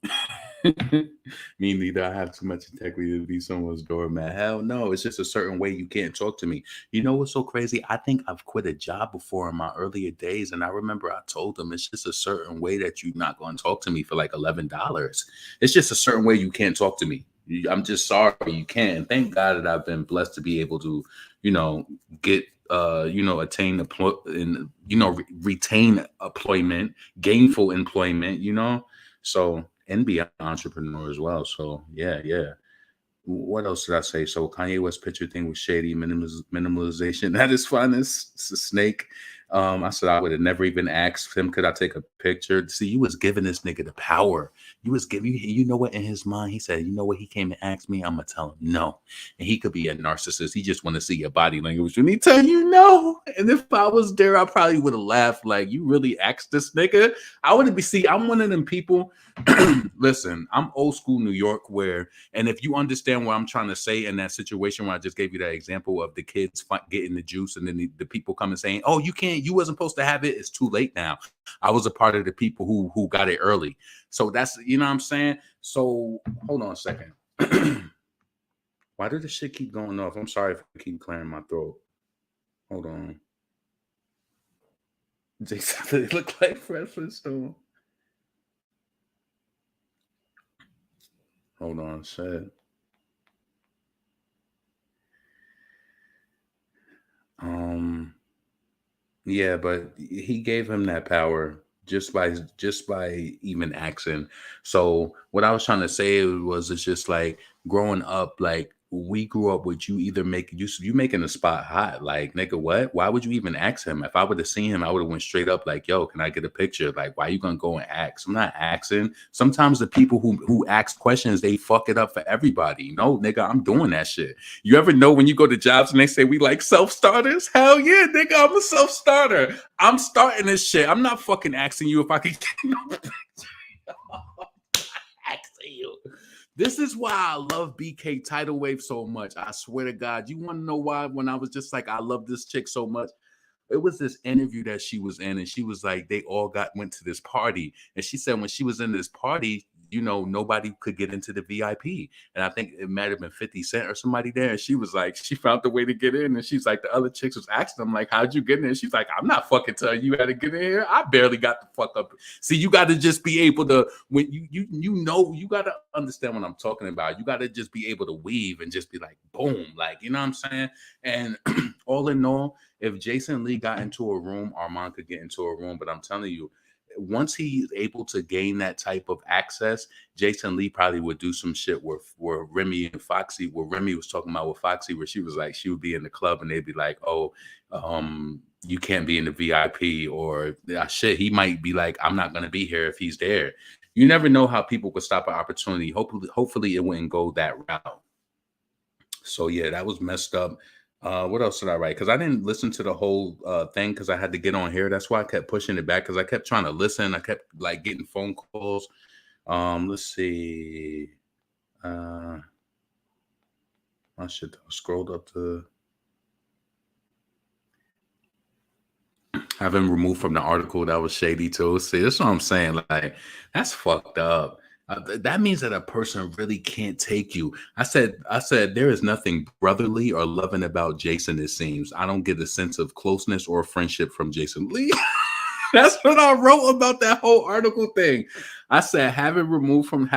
Me neither. I have too much integrity to be someone's doormat. Hell no. It's just a certain way you can't talk to me. You know what's so crazy? I think I've quit a job before in my earlier days, and I remember I told them it's just a certain way that you're not going to talk to me for like $11. It's just a certain way you can't talk to me. I'm just sorry you can't. And thank God that I've been blessed to be able to, get attain retain employment, gainful employment, so, and be an entrepreneur as well. So yeah. What else did I say? So Kanye West picture thing was shady, minimalization. That is fun. It's a snake. I said I would have never even asked him, could I take a picture? See, you was giving this nigga the power. You was giving, you know what, in his mind, he said, you know what, he came and asked me, I'm going to tell him no. And he could be a narcissist. He just want to see your body language. When he tell you no. And if I was there, I probably would have laughed like, you really asked this nigga? I wouldn't be, see, I'm one of them people. Listen, I'm old school New York and if you understand what I'm trying to say in that situation where I just gave you that example of the kids getting the juice and then the people coming saying, oh, you wasn't supposed to have it. It's too late now. I was a part of the people who got it early. So that's, you know what I'm saying? So hold on a second. Why did this shit keep going off? I'm sorry if I keep clearing my throat. Hold on. Jason, they look like Fred Flintstone. Hold on, shit. Yeah, but he gave him that power just by even asking. So what I was trying to say was, it's just like growing up, like we grew up with you either you making the spot hot. Like, nigga, what? Why would you even ask him? If I would have seen him, I would have went straight up like, yo, can I get a picture? Like, why you gonna go and ask? I'm not asking. Sometimes the people who ask questions, they fuck it up for everybody. No, nigga, I'm doing that shit. You ever know when you go to jobs and they say we like self-starters? Hell yeah, nigga, I'm a self-starter. I'm starting this shit. I'm not fucking asking you if I can get no picture. This is why I love BK Tidal Wave so much. I swear to God. You want to know why? When I was just like, I love this chick so much. It was this interview that she was in, and she was like, they all went to this party. And she said when she was in this party, you know, nobody could get into the VIP. And I think it might have been 50 Cent or somebody there. And she was like, she found the way to get in. And she's like, the other chicks was asking them, like, how'd you get in? And she's like, I'm not fucking telling you how to get in here. I barely got the fuck up. See, you got to just be able to, when you know, you got to understand what I'm talking about. You got to just be able to weave and just be like, boom, like, you know what I'm saying? And all in all, if Jason Lee got into a room, Armon could get into a room. But I'm telling you, once he's able to gain that type of access, Jason Lee probably would do some shit where Remy and Foxy, where Remy was talking about with Foxy, where she was like, she would be in the club and they'd be like, oh, you can't be in the VIP, or shit. He might be like, I'm not going to be here if he's there. You never know how people could stop an opportunity. Hopefully it wouldn't go that route. So yeah, that was messed up. What else did I write? Because I didn't listen to the whole thing because I had to get on here. That's why I kept pushing it back, because I kept trying to listen. I kept like getting phone calls. Let's see. I should have scrolled up to have him removed from the article. That was shady too. See, that's what I'm saying. Like, that's fucked up. That means that a person really can't take you. I said, there is nothing brotherly or loving about Jason, it seems. I don't get a sense of closeness or friendship from Jason Lee. That's what I wrote about that whole article thing. I said, having him removed from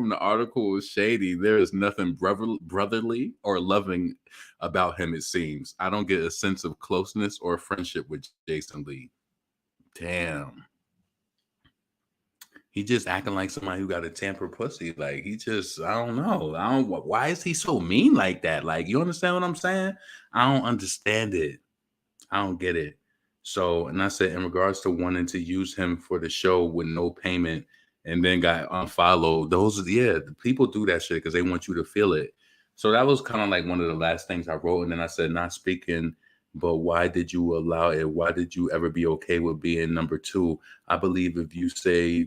the article is shady. There is nothing brotherly or loving about him, it seems. I don't get a sense of closeness or friendship with Jason Lee. Damn. He just acting like somebody who got a tamper pussy. Like, he just, I don't know. Why is he so mean like that? Like, you understand what I'm saying? I don't understand it. I don't get it. So, and I said, in regards to wanting to use him for the show with no payment and then got unfollowed, people do that shit because they want you to feel it. So that was kind of like one of the last things I wrote. And then I said, not speaking, but why did you allow it? Why did you ever be okay with being number two? I believe if you say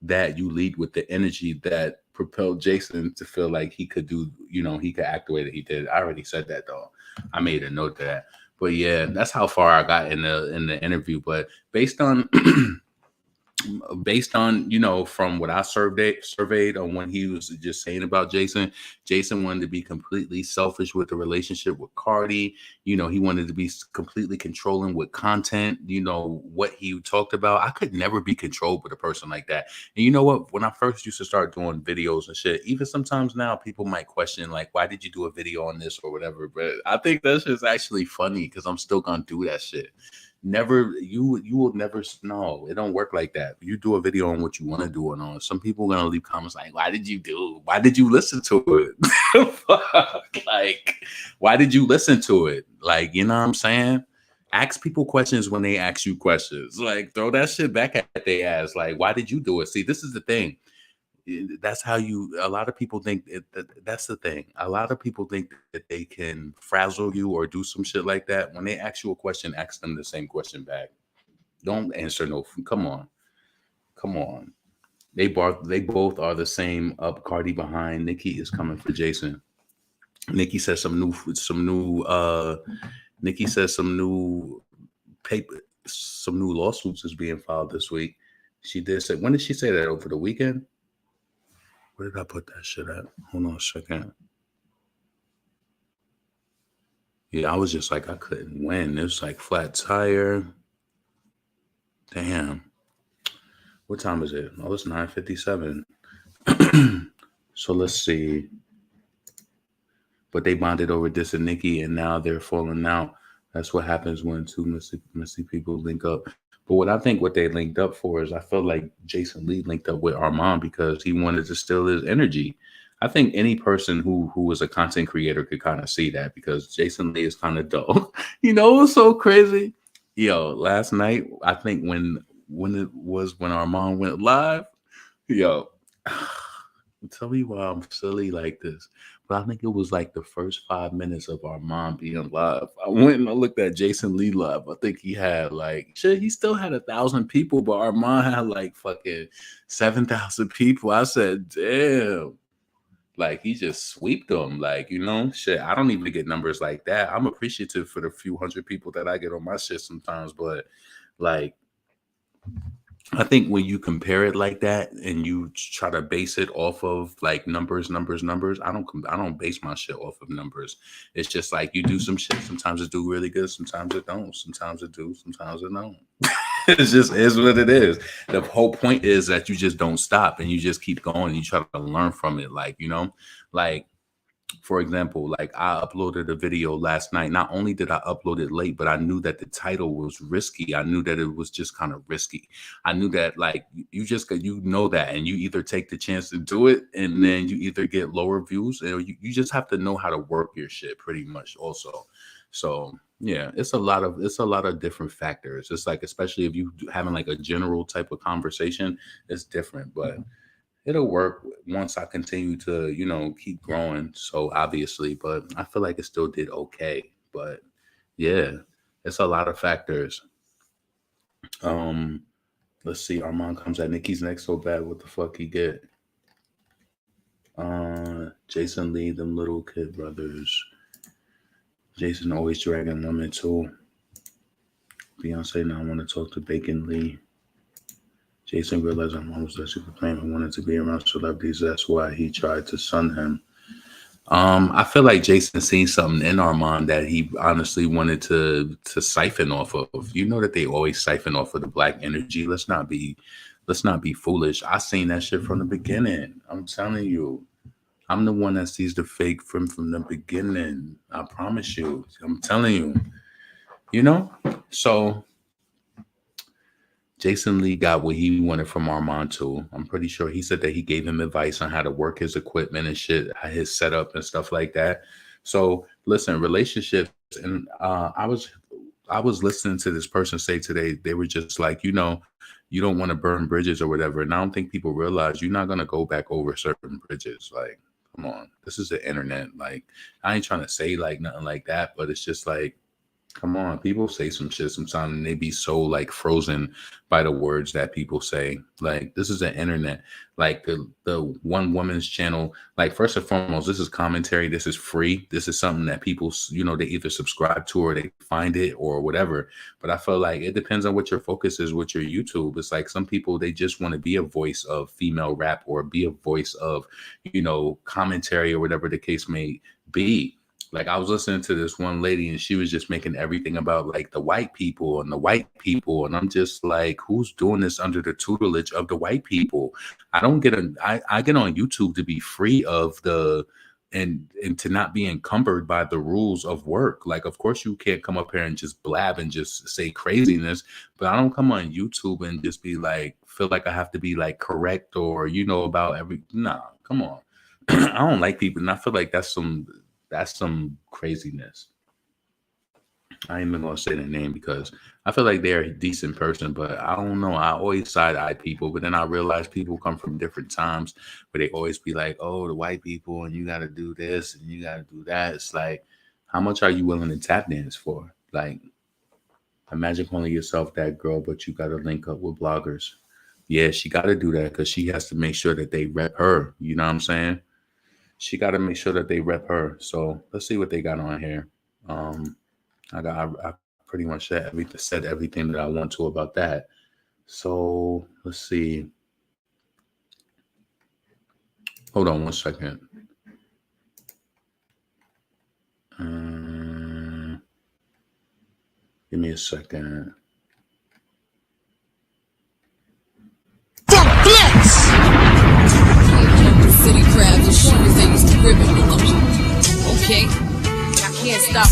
that, you lead with the energy that propelled Jason to feel like he could do, he could act the way that he did. I already said that though. I made a note of that. But yeah, that's how far I got in the interview. But based on from what I surveyed on when he was just saying about Jason wanted to be completely selfish with the relationship with Cardi. He wanted to be completely controlling with content, what he talked about. I could never be controlled with a person like that. And you know what? When I first used to start doing videos and shit, even sometimes now people might question, like, why did you do a video on this or whatever? But I think that's just actually funny because I'm still going to do that shit. You will never know. It don't work like that. You do a video on what you want to do it on. Some people are gonna leave comments like, why did you listen to it? Like, why did you listen to it? Like, you know what I'm saying? Ask people questions when they ask you questions. Like, throw that shit back at their ass. Like, why did you do it? See, this is the thing. That's how a lot of people think that's the thing. A lot of people think that they can frazzle you or do some shit like that. When they ask you a question, ask them the same question back. Don't answer no. Come on. They both are the same. Up Cardi behind. Nicki is coming for Jason. Nicki says some new paper, some new lawsuits is being filed this week. She did say, when did she say that? Over the weekend? Where did I put that shit at? Hold on a second. Yeah, I was just like, I couldn't win. It was like flat tire. Damn. What time is it? Oh, it's 9:57. So let's see. But they bonded over this and Nicki, and now they're falling out. That's what happens when two messy people link up. But what they linked up for is, I felt like Jason Lee linked up with Armon because he wanted to steal his energy. I think any person who was a content creator could kind of see that, because Jason Lee is kind of dull. It was so crazy. Last night, I think when Armon went live, Tell me why I'm silly like this. But I think it was like the first 5 minutes of Armon being live. I went and I looked at Jason Lee live. I think he had like shit. He still had 1,000 people, but Armon had like fucking 7,000 people. I said, damn. Like he just sweeped them. Like, you know, shit. I don't even get numbers like that. I'm appreciative for the few hundred people that I get on my shit sometimes, but like, I think when you compare it like that and you try to base it off of like numbers, I don't base my shit off of numbers. It's just like you do some shit. Sometimes it do really good. Sometimes it don't. Sometimes it do. Sometimes it don't. It just is what it is. The whole point is that you just don't stop and you just keep going and you try to learn from it. Like, you know, like, for example, like I uploaded a video last night. Not only did I upload it late, but I knew that the title was risky. I knew that it was just kind of risky. I knew that like you know that, and you either take the chance to do it and then you either get lower views, or you just have to know how to work your shit pretty much also. So yeah, it's a lot of different factors. It's like, especially if you having like a general type of conversation, it's different, but it'll work once I continue to, you know, keep growing. So obviously, but I feel like it still did okay. But yeah, it's a lot of factors. Let's see. Armon comes at Nicki's next so bad. What the fuck he get? Jason Lee, them little kid brothers. Jason always dragging women too. Beyonce now want to talk to Bacon Lee. Jason realized Armon was actually complaining and wanted to be around celebrities. That's why he tried to sun him. I feel like Jason seen something in Armon that he honestly wanted to siphon off of. You know that they always siphon off of the black energy. Let's not be foolish. I seen that shit from the beginning. I'm telling you. I'm the one that sees the fake from the beginning. I promise you. I'm telling you. You know? So Jason Lee got what he wanted from Armon too. I'm pretty sure he said that he gave him advice on how to work his equipment and shit, his setup and stuff like that. So listen, relationships, and I was listening to this person say today, they were just like, you know, you don't want to burn bridges or whatever. And I don't think people realize you're not gonna go back over certain bridges. Like, come on, this is the internet. Like, I ain't trying to say like nothing like that, but it's just like, come on, people say some shit sometimes and they be so like frozen by the words that people say. Like, this is the internet. Like the one woman's channel, like first and foremost, this is commentary. This is free. This is something that people, you know, they either subscribe to or they find it or whatever. But I feel like it depends on what your focus is with your YouTube. It's like some people, they just want to be a voice of female rap or be a voice of, you know, commentary or whatever the case may be. Like, I was listening to this one lady and she was just making everything about like the white people. And I'm just like, who's doing this under the tutelage of the white people? I get on YouTube to be free of and to not be encumbered by the rules of work. Like, of course you can't come up here and just blab and just say craziness, but I don't come on YouTube and just be like, feel like I have to be like correct or, you know, about nah, come on. I don't like people. And I feel like that's some craziness. I ain't even gonna say their name because I feel like they're a decent person, but I don't know. I always side-eye people, but then I realize people come from different times where they always be like, oh, the white people, and you gotta do this and you gotta do that. It's like, how much are you willing to tap dance for? Like, imagine calling yourself that girl, but you gotta link up with bloggers. Yeah, she gotta do that because she has to make sure that they rep her. You know what I'm saying? She got to make sure that they rep her. So let's see what they got on here. I pretty much said everything that I want to about that. So let's see. Hold on one second. Give me a second. City crabs and shoes they used to ribbon with them. Okay, I can't stop.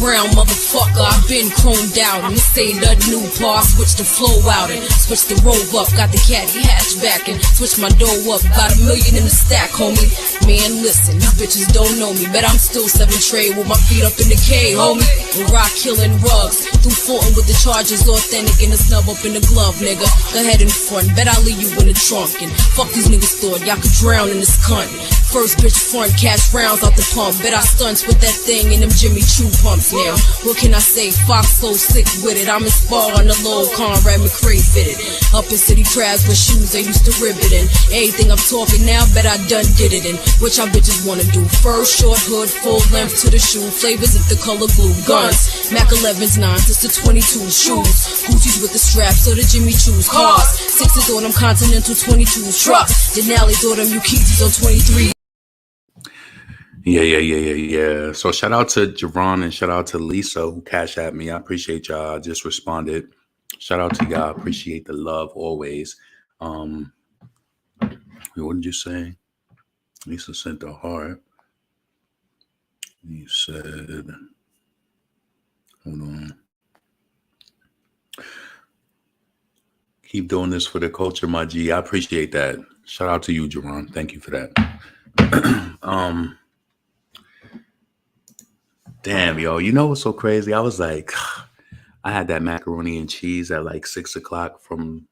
Brown motherfucker, I've been chromed out. And this ain't nothing new, pa. I switched the flow out and switched the robe up. Got the caddy hatchback and switched my dough up. About $1 million in the stack, homie. Man, listen, these bitches don't know me, but I'm still 7 tray with my feet up in the K, homie. And rock killing rugs, through Fulton with the charges authentic and the snub up in the glove, nigga. Go ahead in front, bet I'll leave you in the trunk. And fuck these niggas thought y'all could drown in this cunt. First bitch front, cash rounds out the pump. Bet I stunts with that thing in them Jimmy Choo pumps now. What can I say? Fox so sick with it. I'm in Spar on the low, Conrad McRae fitted. Up in city crabs with shoes I used to rip it in. Anything I'm talking now, bet I done did it in. What y'all bitches wanna do? First short hood, full length to the shoe. Flavors if the color blue. Guns, Mac 11s, 9s, it's the 22 shoes. Gucci's with the straps, so the Jimmy Choo's. Cars, 6s on them Continental 22s. Trucks, Denali's on them Ukizis on 23. Yeah. So shout out to Jerron and shout out to Lisa who cash at me. I appreciate y'all. I just responded. Shout out to y'all. Appreciate the love always. What did you say? Lisa sent a heart. You said, hold on. Keep doing this for the culture, my G. I appreciate that. Shout out to you, Jerron. Thank you for that. Damn, yo, you know what's so crazy? I was like, I had that macaroni and cheese at like 6 o'clock from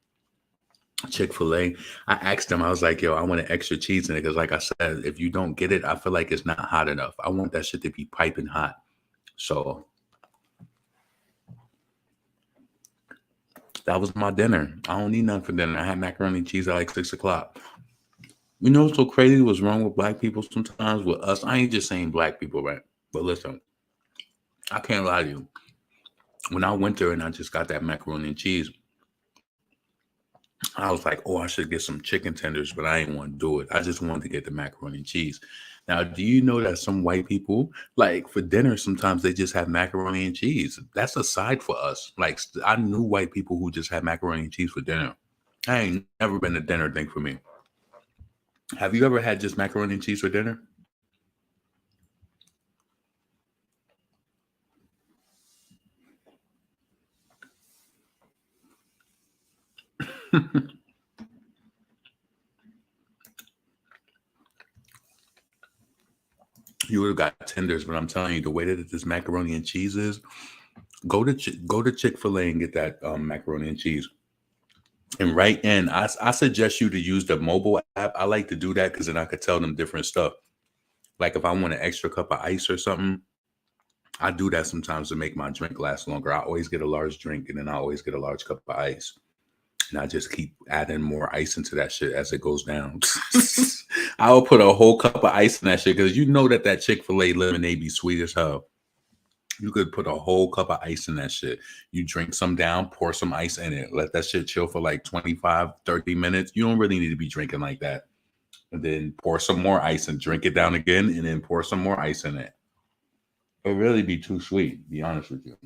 Chick-fil-A. I asked them, I was like, yo, I want an extra cheese in it. Because like I said, if you don't get it, I feel like it's not hot enough. I want that shit to be piping hot. So that was my dinner. I don't need nothing for dinner. I had macaroni and cheese at like 6 o'clock. You know what's so crazy? What's wrong with black people sometimes? With us, I ain't just saying black people, right? But listen, I can't lie to you. When I went there and I just got that macaroni and cheese, I was like, oh, I should get some chicken tenders, but I didn't want to do it. I just wanted to get the macaroni and cheese. Now, do you know that some white people, like for dinner, sometimes they just have macaroni and cheese? That's a side for us. Like I knew white people who just had macaroni and cheese for dinner. I ain't never been a dinner thing for me. Have you ever had just macaroni and cheese for dinner? You would have got tenders, but I'm telling you, the way that this macaroni and cheese is, go to Chick-fil-A and get that macaroni and cheese. And right in, I suggest you to use the mobile app. I like to do that because then I could tell them different stuff. Like if I want an extra cup of ice or something, I do that sometimes to make my drink last longer. I always get a large drink and then I always get a large cup of ice. And I just keep adding more ice into that shit as it goes down. I'll put a whole cup of ice in that shit because you know that Chick-fil-A lemonade be sweet as hell. You could put a whole cup of ice in that shit. You drink some down, pour some ice in it. Let that shit chill for like 25, 30 minutes. You don't really need to be drinking like that. And then pour some more ice and drink it down again and then pour some more ice in it. It'll really be too sweet, to be honest with you.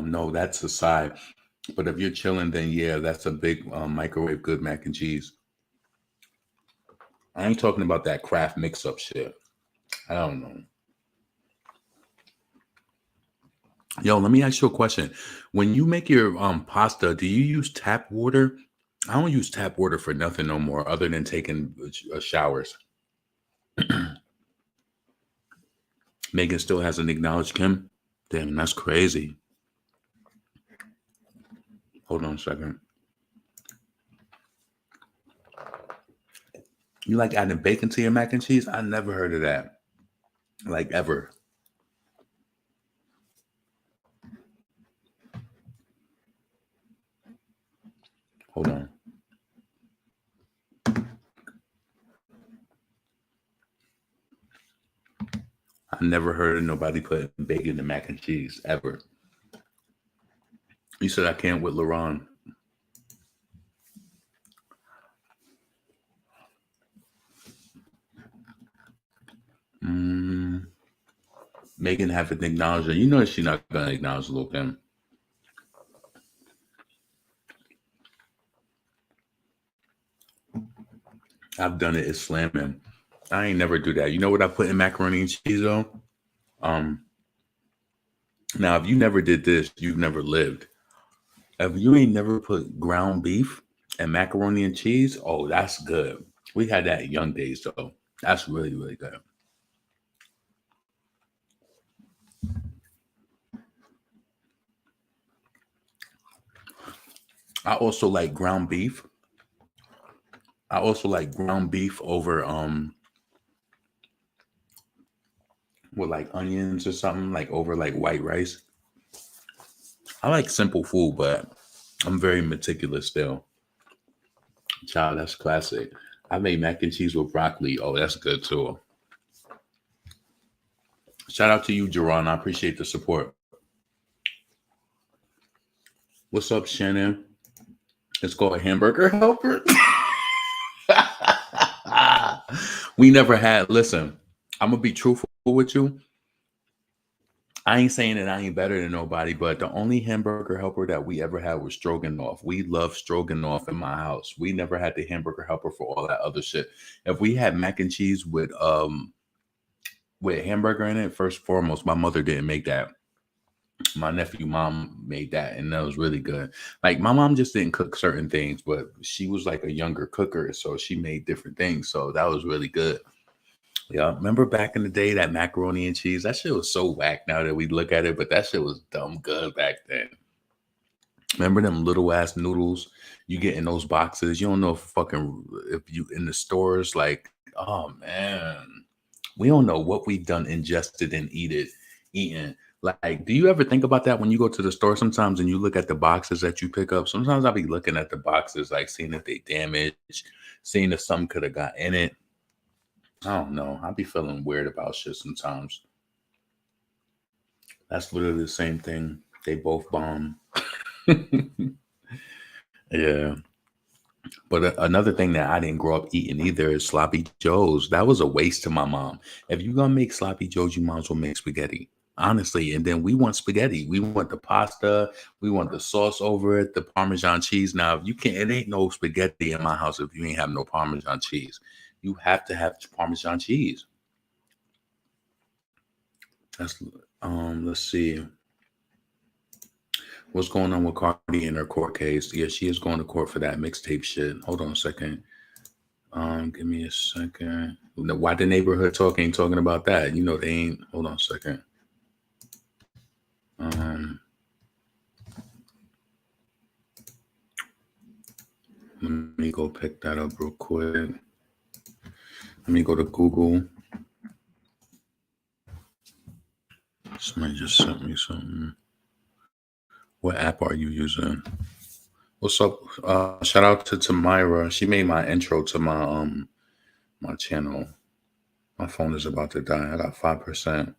No, that's a side. But if you're chilling, then yeah, that's a big microwave good mac and cheese. I ain't talking about that Kraft mix-up shit. I don't know. Yo, let me ask you a question. When you make your pasta, do you use tap water? I don't use tap water for nothing no more other than taking showers. Megan still hasn't acknowledged Kim. Damn, that's crazy. Hold on a second. You like adding bacon to your mac and cheese? I never heard of that. Like ever. Hold on. I never heard of nobody putting bacon in mac and cheese ever. You said I can't with LaRon. Megan haven't acknowledged her. You know she's not going to acknowledge Lil Kim. I've done it. It's slamming. I ain't never do that. You know what I put in macaroni and cheese though? Now, if you never did this, you've never lived. If you ain't never put ground beef and macaroni and cheese, oh, that's good. We had that in Young Days, though. That's really, really good. I also like ground beef. I also like ground beef over with like onions or something, like over like white rice. I like simple food, but I'm very meticulous still. Child, that's classic. I made mac and cheese with broccoli. Oh, that's good too. Shout out to you, Jerron. I appreciate the support. What's up, Shannon? It's called a hamburger helper. We never had, listen, I'm going to be truthful with you. I ain't saying that I ain't better than nobody, but the only hamburger helper that we ever had was stroganoff. We love stroganoff in my house. We never had the hamburger helper for all that other shit. If we had mac and cheese with hamburger in it, first and foremost, my mother didn't make that. My nephew mom made that, and that was really good. Like, my mom just didn't cook certain things, but she was like a younger cooker, so she made different things. So that was really good. Yeah, remember back in the day, that macaroni and cheese? That shit was so whack now that we look at it, but that shit was dumb good back then. Remember them little ass noodles you get in those boxes? You don't know if you in the stores, like, oh man, we don't know what we've done ingested and eaten. Like, do you ever think about that when you go to the store sometimes and you look at the boxes that you pick up? Sometimes I'll be looking at the boxes, like seeing if they damaged, seeing if something could have got in it. I don't know. I'll be feeling weird about shit sometimes. That's literally the same thing. They both bomb. Yeah. But another thing that I didn't grow up eating either is sloppy joes. That was a waste to my mom. If you're going to make sloppy joes, you might as well make spaghetti. Honestly. And then we want spaghetti. We want the pasta. We want the sauce over it, the Parmesan cheese. Now, if you can't, it ain't no spaghetti in my house if you ain't have no Parmesan cheese. You have to have Parmesan cheese. Let's see. What's going on with Cardi in her court case? Yeah, she is going to court for that mixtape shit. Hold on a second. Give me a second. Why the neighborhood talk ain't talking about that? You know they ain't. Hold on a second. Let me go pick that up real quick. Let me go to Google. Somebody just sent me something. What app are you using? What's up? Shout out to Tamira. She made my intro to my my channel. My phone is about to die. I got 5%.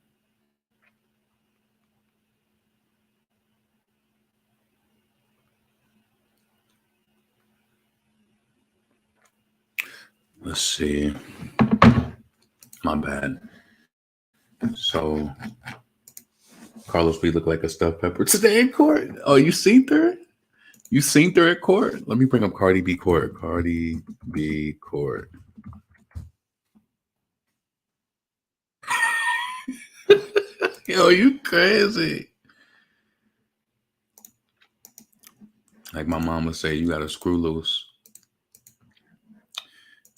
Let's see. My bad. So, Carlos, we look like a stuffed pepper today in court. Oh, you seen her? You seen her at court? Let me bring up Cardi B court. Cardi B court. Yo, you crazy. Like my mom would say, you got to screw loose.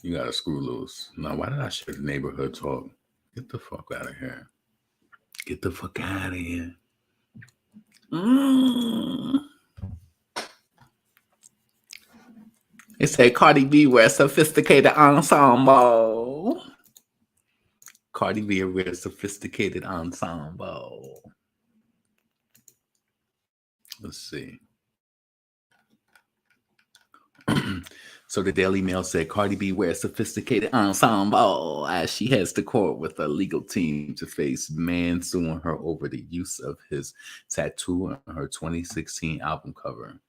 You got to screw loose. Now, why did I share the neighborhood talk? Get the fuck out of here. Get the fuck out of here. It said Cardi B wears sophisticated ensemble. Cardi B wears sophisticated ensemble. Let's see. So the Daily Mail said Cardi B wears sophisticated ensemble as she heads to court with a legal team to face man suing her over the use of his tattoo on her 2016 album cover.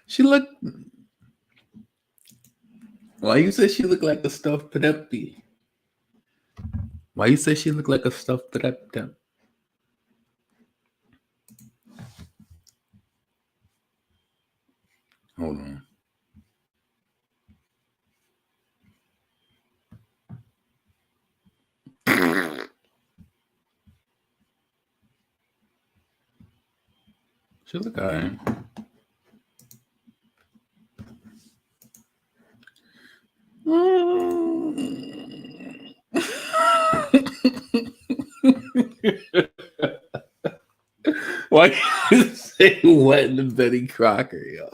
She looked. Why you say she looked like a stuffed peppy? Why you say she looked like a stuffed peppy? Hold on. She look all right. Why you say wet in the Betty Crocker, yo?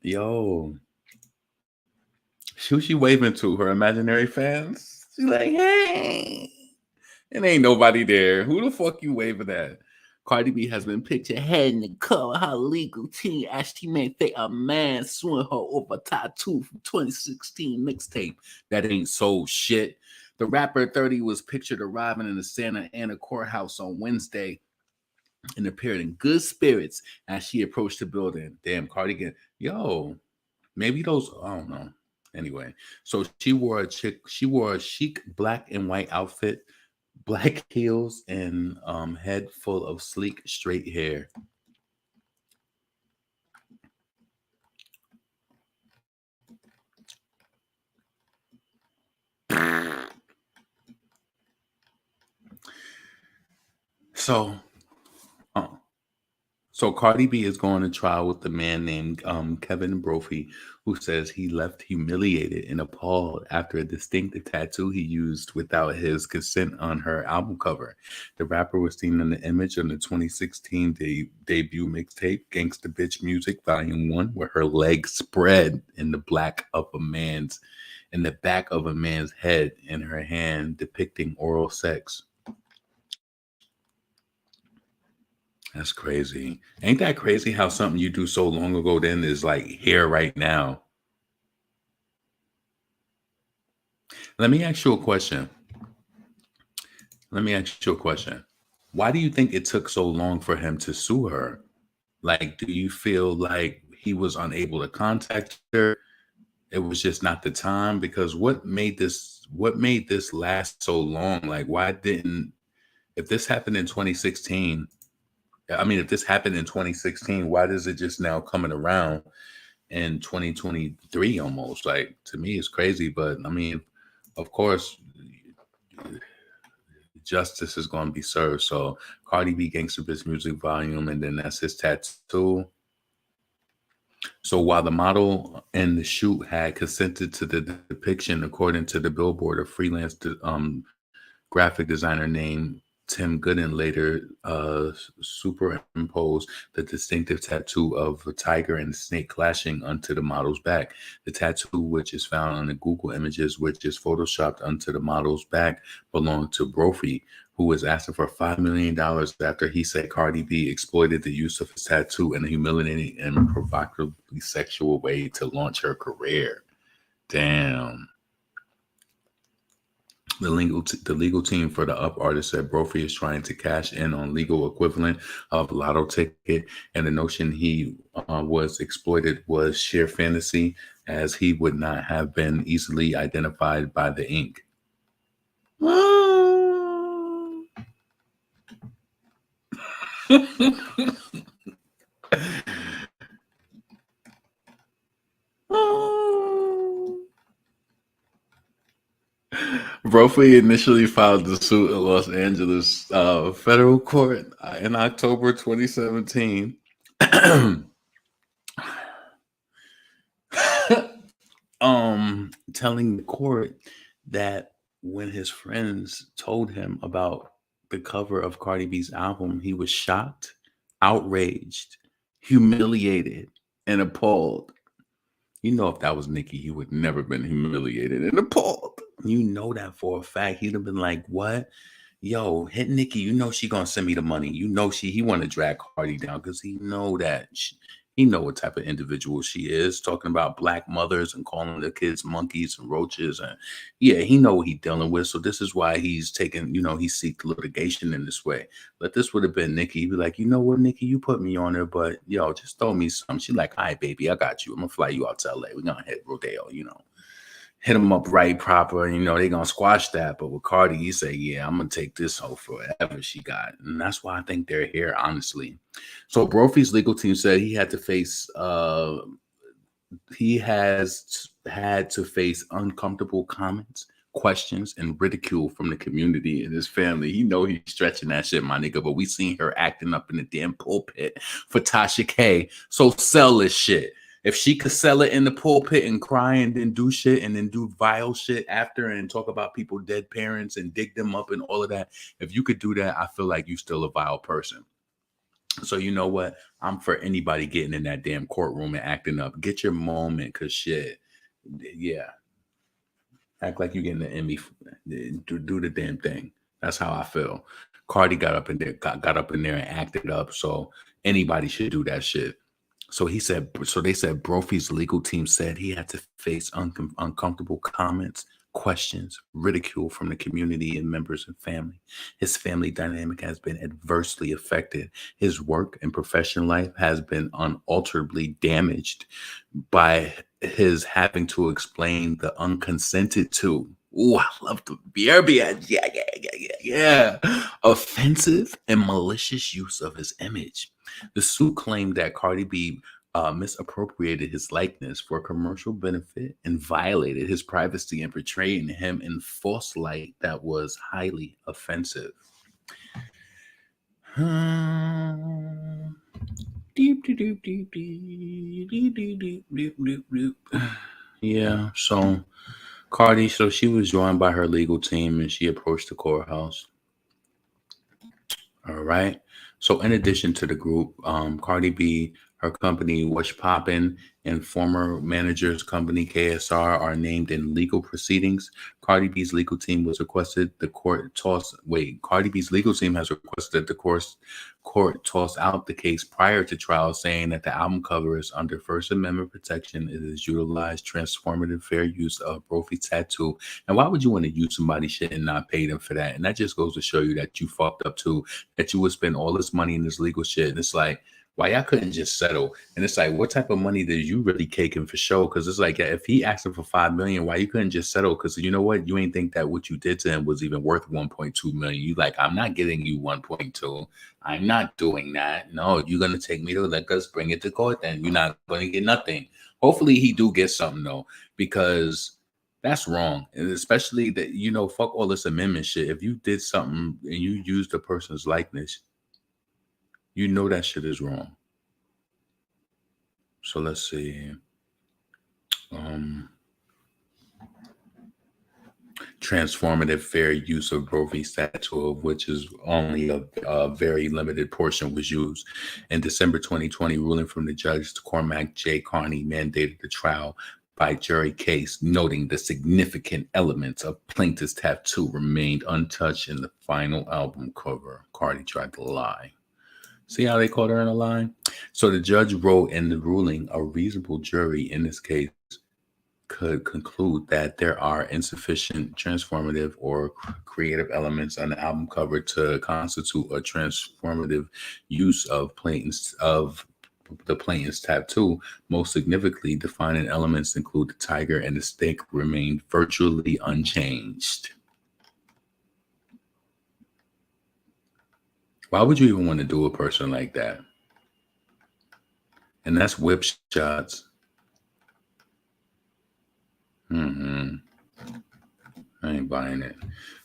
Yo. Who she waving to? Her imaginary fans? She like, hey. And ain't nobody there. Who the fuck you waving at? Cardi B has been pictured head in the cover. Her legal team asked he may think a man suing her over tattoo from 2016 mixtape that ain't sold shit. The rapper 30 was pictured arriving in the Santa Ana courthouse on Wednesday and appeared in good spirits as she approached the building. Damn, Cardigan. Yo, maybe those, I don't know. Anyway, so she wore a chic black and white outfit, black heels, and head full of sleek, straight hair. So Cardi B is going to trial with the man named Kevin Brophy, who says he left humiliated and appalled after a distinctive tattoo he used without his consent on her album cover. The rapper was seen in the image on the 2016 debut mixtape, Gangsta Bitch Music Volume 1, where her legs spread in the back of a man's head and her hand depicting oral sex. That's crazy. Ain't that crazy how something you do so long ago then is like here right now? Let me ask you a question. Why do you think it took so long for him to sue her? Like, do you feel like he was unable to contact her? It was just not the time? Because what made this last so long? Like, if this happened in 2016, why does it just now coming around in 2023 almost? Like, to me, it's crazy. But I mean, of course, justice is going to be served. So Cardi B Gangsta Bitch Music Volume, and then that's his tattoo. So while the model and the shoot had consented to the depiction, according to the Billboard, a freelance graphic designer named Tim Gooden later superimposed the distinctive tattoo of a tiger and a snake clashing onto the model's back. The tattoo, which is found on the Google images, which is photoshopped onto the model's back, belonged to Brophy, who was asking for $5 million after he said Cardi B exploited the use of his tattoo in a humiliating and provocatively sexual way to launch her career. Damn. The legal team for the Up artist said Brophy is trying to cash in on legal equivalent of Lotto ticket, and the notion he was exploited was sheer fantasy, as he would not have been easily identified by the ink. Brophy initially filed the suit in Los Angeles federal court in October 2017. Telling the court that when his friends told him about the cover of Cardi B's album, he was shocked, outraged, humiliated, and appalled. You know, if that was Nicki, he would never been humiliated and appalled. You know that for a fact. He'd have been like, what? Yo, hit Nicki. You know she gonna send me the money. You know he want to drag Cardi down because he know that he know what type of individual she is. Talking about black mothers and calling the kids monkeys and roaches. And yeah, he know what he's dealing with. So this is why he's taking, he seek litigation in this way. But this would have been Nicki. He'd be like, you know what, Nicki, you put me on there, but yo, just throw me some. She's like, all right, baby, I got you. I'm gonna fly you out to LA. We're gonna hit Rodeo, hit them up right proper, they gonna squash that. But with Cardi, you say, yeah, I'm gonna take this hoe for whatever she got. And that's why I think they're here, honestly. So Brophy's legal team said he has had to face uncomfortable comments questions, and ridicule from the community and his family. You know he's stretching that shit, my nigga, but we seen her acting up in the damn pulpit for Tasha K. So sell this shit. If she could sell it in the pulpit and cry and then do shit and then do vile shit after and talk about people dead parents and dig them up and all of that, if you could do that, I feel like you're still a vile person. So you know what? I'm for anybody getting in that damn courtroom and acting up. Get your moment, cause shit, yeah. Act like you're getting the Emmy. Do the damn thing. That's how I feel. Cardi got up in there, got up in there and acted up. So anybody should do that shit. So they said Brophy's legal team said he had to face uncomfortable comments, questions, ridicule from the community and members and family. His family dynamic has been adversely affected. His work and professional life has been unalterably damaged by his having to explain the unconsented to. Ooh, I love the verbiage. Yeah. Offensive and malicious use of his image. The suit claimed that Cardi B misappropriated his likeness for commercial benefit and violated his privacy in portraying him in false light that was highly offensive. Yeah, so Cardi, so she was joined by her legal team and she approached the courthouse. All right. So in addition to the group, Cardi B, her company What's Poppin', and former manager's company KSR are named in legal proceedings. Cardi B's legal team was requested the court toss. Cardi B's legal team has requested that the court toss out the case prior to trial, saying that the album cover is under First Amendment protection. It is utilized transformative fair use of Brophy's tattoo. And why would you want to use somebody's shit and not pay them for that? And that just goes to show you that you fucked up too, that you would spend all this money in this legal shit. And it's like, why y'all couldn't just settle? And it's like, what type of money did you really caking for show? Because it's like, if he asked him for $5 million, why you couldn't just settle? Because you know what? You ain't think that what you did to him was even worth 1.2 million. You like, I'm not getting you 1.2. I'm not doing that. No, you're gonna take me to let us bring it to court. Then you're not gonna get nothing. Hopefully, he do get something though, because that's wrong. And especially that, you know, fuck all this amendment shit. If you did something and you used a person's likeness, you know that shit is wrong. So let's see. Transformative fair use of Brophy's tattoo, of which is only a very limited portion was used. In December 2020, ruling from the judge, Cormac J. Carney mandated the trial by jury case, noting the significant elements of plaintiff's tattoo remained untouched in the final album cover. Cardi tried to lie. See how they caught her in a lie? So the judge wrote in the ruling, a reasonable jury in this case could conclude that there are insufficient transformative or creative elements on the album cover to constitute a transformative use of the plaintiff's tattoo. Most significantly, defining elements include the tiger and the snake remained virtually unchanged. Why would you even want to do a person like that? And that's whip shots. I ain't buying it.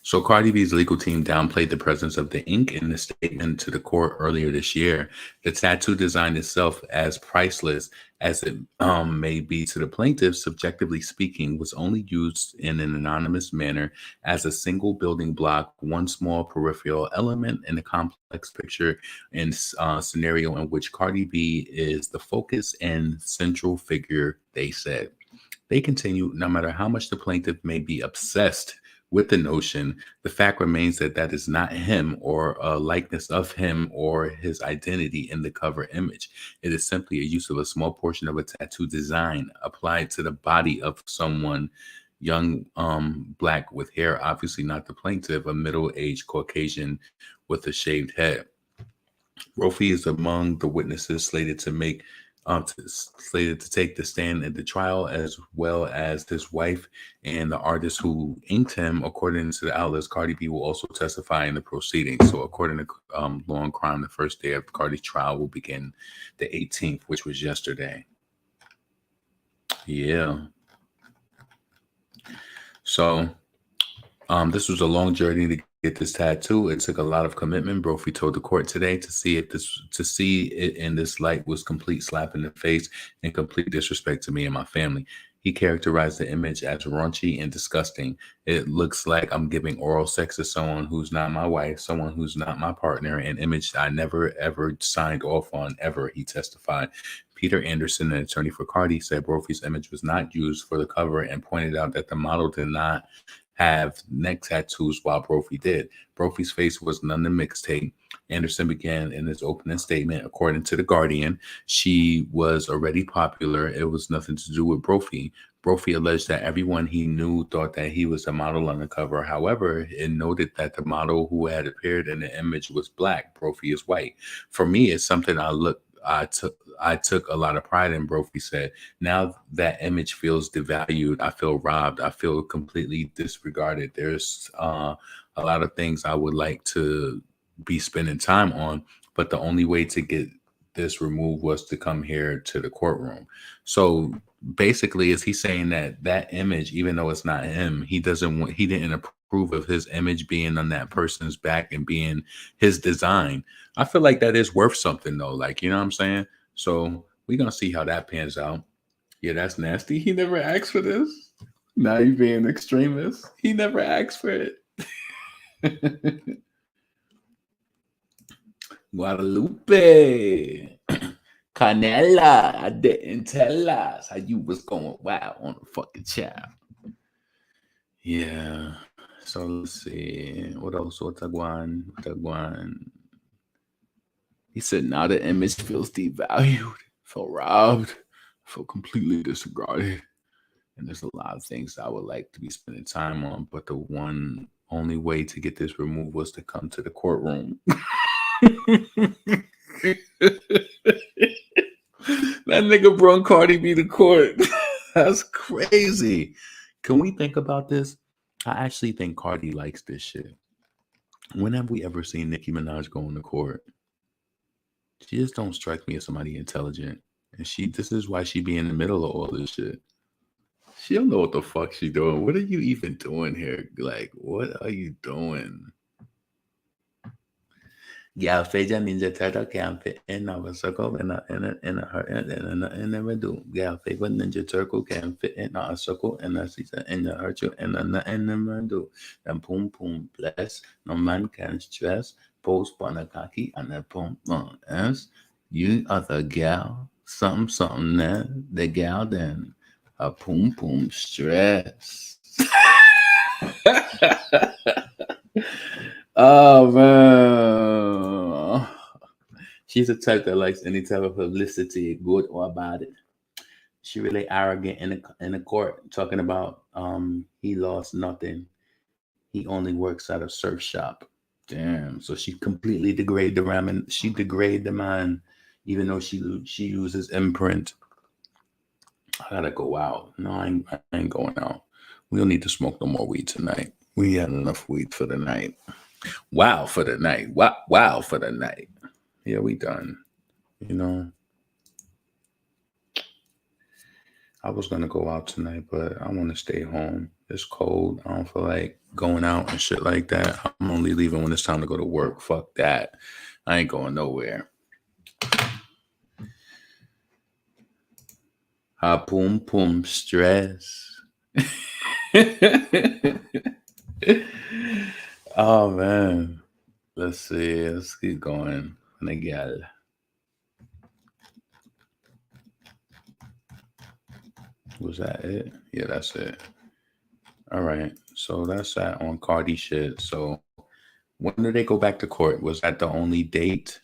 So Cardi B's legal team downplayed the presence of the ink in the statement to the court earlier this year. The tattoo design itself, as priceless as it may be to the plaintiff, subjectively speaking, was only used in an anonymous manner as a single building block, one small peripheral element in a complex picture and scenario in which Cardi B is the focus and central figure, they said. They continue, no matter how much the plaintiff may be obsessed with the notion, the fact remains that that is not him or a likeness of him or his identity in the cover image. It is simply a use of a small portion of a tattoo design applied to the body of someone young, black with hair, obviously not the plaintiff, a middle-aged Caucasian with a shaved head. Brophy is among the witnesses slated to take the stand at the trial, as well as his wife and the artist who inked him. According to the outlets, Cardi B will also testify in the proceedings. So according to Law and Crime, the first day of Cardi's trial will begin the 18th, which was yesterday. Yeah. So This was a long journey to get this tattoo. It took a lot of commitment. Brophy told the court today to see it in this light was complete slap in the face and complete disrespect to me and my family. He characterized the image as raunchy and disgusting. It looks like I'm giving oral sex to someone who's not my wife, someone who's not my partner, an image I never ever signed off on ever, he testified. Peter Anderson, an attorney for Cardi, said Brophy's image was not used for the cover and pointed out that the model did not have neck tattoos while Brophy did. Brophy's face was none the mixtape. Anderson began in his opening statement, according to The Guardian, she was already popular. It was nothing to do with Brophy. Brophy alleged that everyone he knew thought that he was a model on the cover. However, it noted that the model who had appeared in the image was black. Brophy is white. For me, it's something I took a lot of pride in, Brophy said. Now that image feels devalued. I feel robbed. I feel completely disregarded. There's a lot of things I would like to be spending time on, but the only way to get this removed was to come here to the courtroom. So basically, is he saying that image, even though it's not him, he didn't approve of his image being on that person's back and being his design. I feel like that is worth something though. Like, you know what I'm saying? So we're going to see how that pans out. Yeah, that's nasty. He never asked for this. Now he's being extremist. He never asked for it. Guadalupe. Canela, I didn't tell us how you was going wild on the fucking child. Yeah. So let's see. What else? What's He said, now the image feels devalued, feel robbed, feel completely disregarded. And there's a lot of things I would like to be spending time on, but the only way to get this removed was to come to the courtroom. That nigga brought Cardi B to court. That's crazy. Can we think about this? I actually think Cardi likes this shit. When have we ever seen Nicki Minaj go into court? She just don't strike me as somebody intelligent. And this is why she be in the middle of all this shit. She don't know what the fuck she doing. What are you even doing here? Like, what are you doing? Yeah, Feja Ninja Turtle can't fit in our circle in a never do. Yeah, Feja Ninja Turtle can't fit in our circle and a season in the hurt you and nothing never do. And boom boom bless. No man can stress. Post Bonakaki and a boom boom s. You are the gal. Something there. The gal then. A boom boom stress. Oh man, she's the type that likes any type of publicity, good or bad. She really arrogant in the court, talking about he lost nothing. He only works at a surf shop. Damn. So she completely degraded the ramen. She degraded the man, even though she uses imprint. I gotta go out. No, I ain't going out. We don't need to smoke no more weed tonight. We had enough weed for the night. Wow for the night. Wow for the night. Yeah, we done. You know, I was gonna go out tonight, but I want to stay home. It's cold. I don't feel like going out and shit like that. I'm only leaving when it's time to go to work. Fuck that. I ain't going nowhere. Ha pum pum stress. Oh man. Let's see. Let's keep going. Miguel. Was that it? Yeah, that's it. All right. So that's that on Cardi shit. So when did they go back to court? Was that the only date?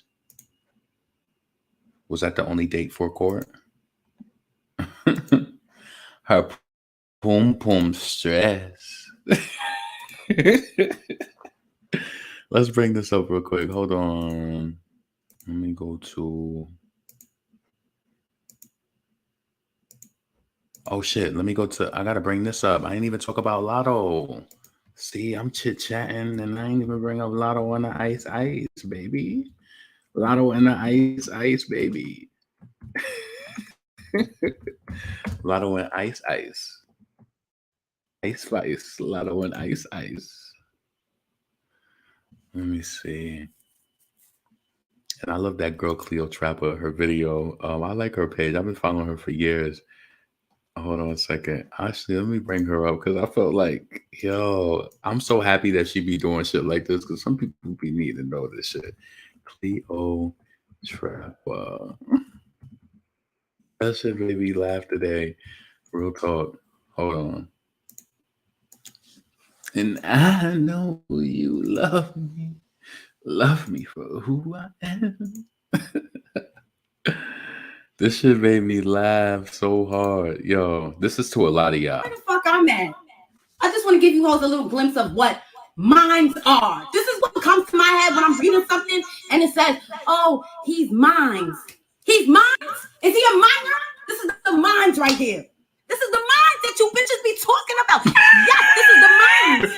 Was that the only date for court? Her pum pum stress. Let's bring this up real quick. Hold on. Let me go to. Oh shit. Let me go to. I gotta bring this up. I ain't even talk about Lotto. See, I'm chit chatting and I ain't even bring up Lotto and the Ice, baby. Lotto and the Ice, baby. Lotto and Ice. Ice Spice, Lotto and Ice Ice. Let me see. And I love that girl Cleo Trapper, her video. I like her page. I've been following her for years. Hold on a second. Actually, let me bring her up because I felt like, yo, I'm so happy that she be doing shit like this because some people be need to know this shit. Cleo Trapper. That shit made me laugh today. Real talk. Hold on. And I know you love me. Love me for who I am. This shit made me laugh so hard. Yo, this is to a lot of y'all. Where the fuck I'm at? I just want to give you all a little glimpse of what minds are. This is what comes to my head when I'm reading something and it says, oh, he's mines. He's mines? Is he a minor? This is the minds right here. This is the minds that you bitches be talking about. Yes, this is the minds.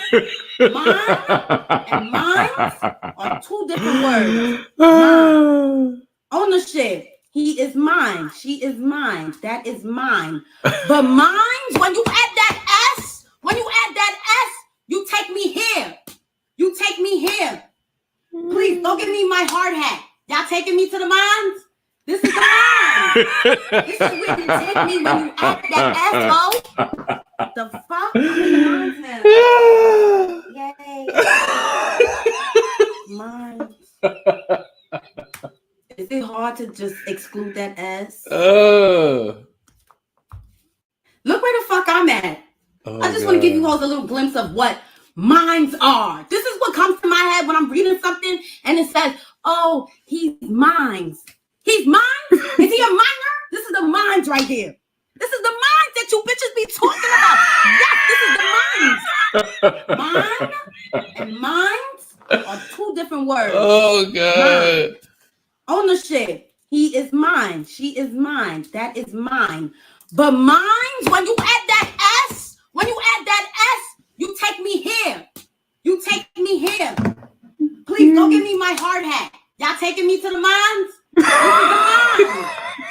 Mine and minds are two different words. Mine. Ownership. He is mine. She is mine. That is mine. But minds, when you add that S, you take me here. You take me here. Please don't give me my hard hat. Y'all taking me to the mines? This is the mines. This is where you take me when you add that S, the fuck? I'm in the mines now. Yay. Mines. Is it hard to just exclude that S? Look where the fuck I'm at. I just want to give you all a little glimpse of what minds are. This is what comes to my head when I'm reading something and it says, oh, he's mines. He's mines? Is he a minor? This is the minds right here. This is the minds that you bitches be talking about. Yes, this is the minds. Mine and minds are two different words. Oh, God. Mine. Ownership. He is mine. She is mine. That is mine. But minds, when you add that S, you take me here. You take me here. Please don't give me my hard hat. Y'all taking me to the mines?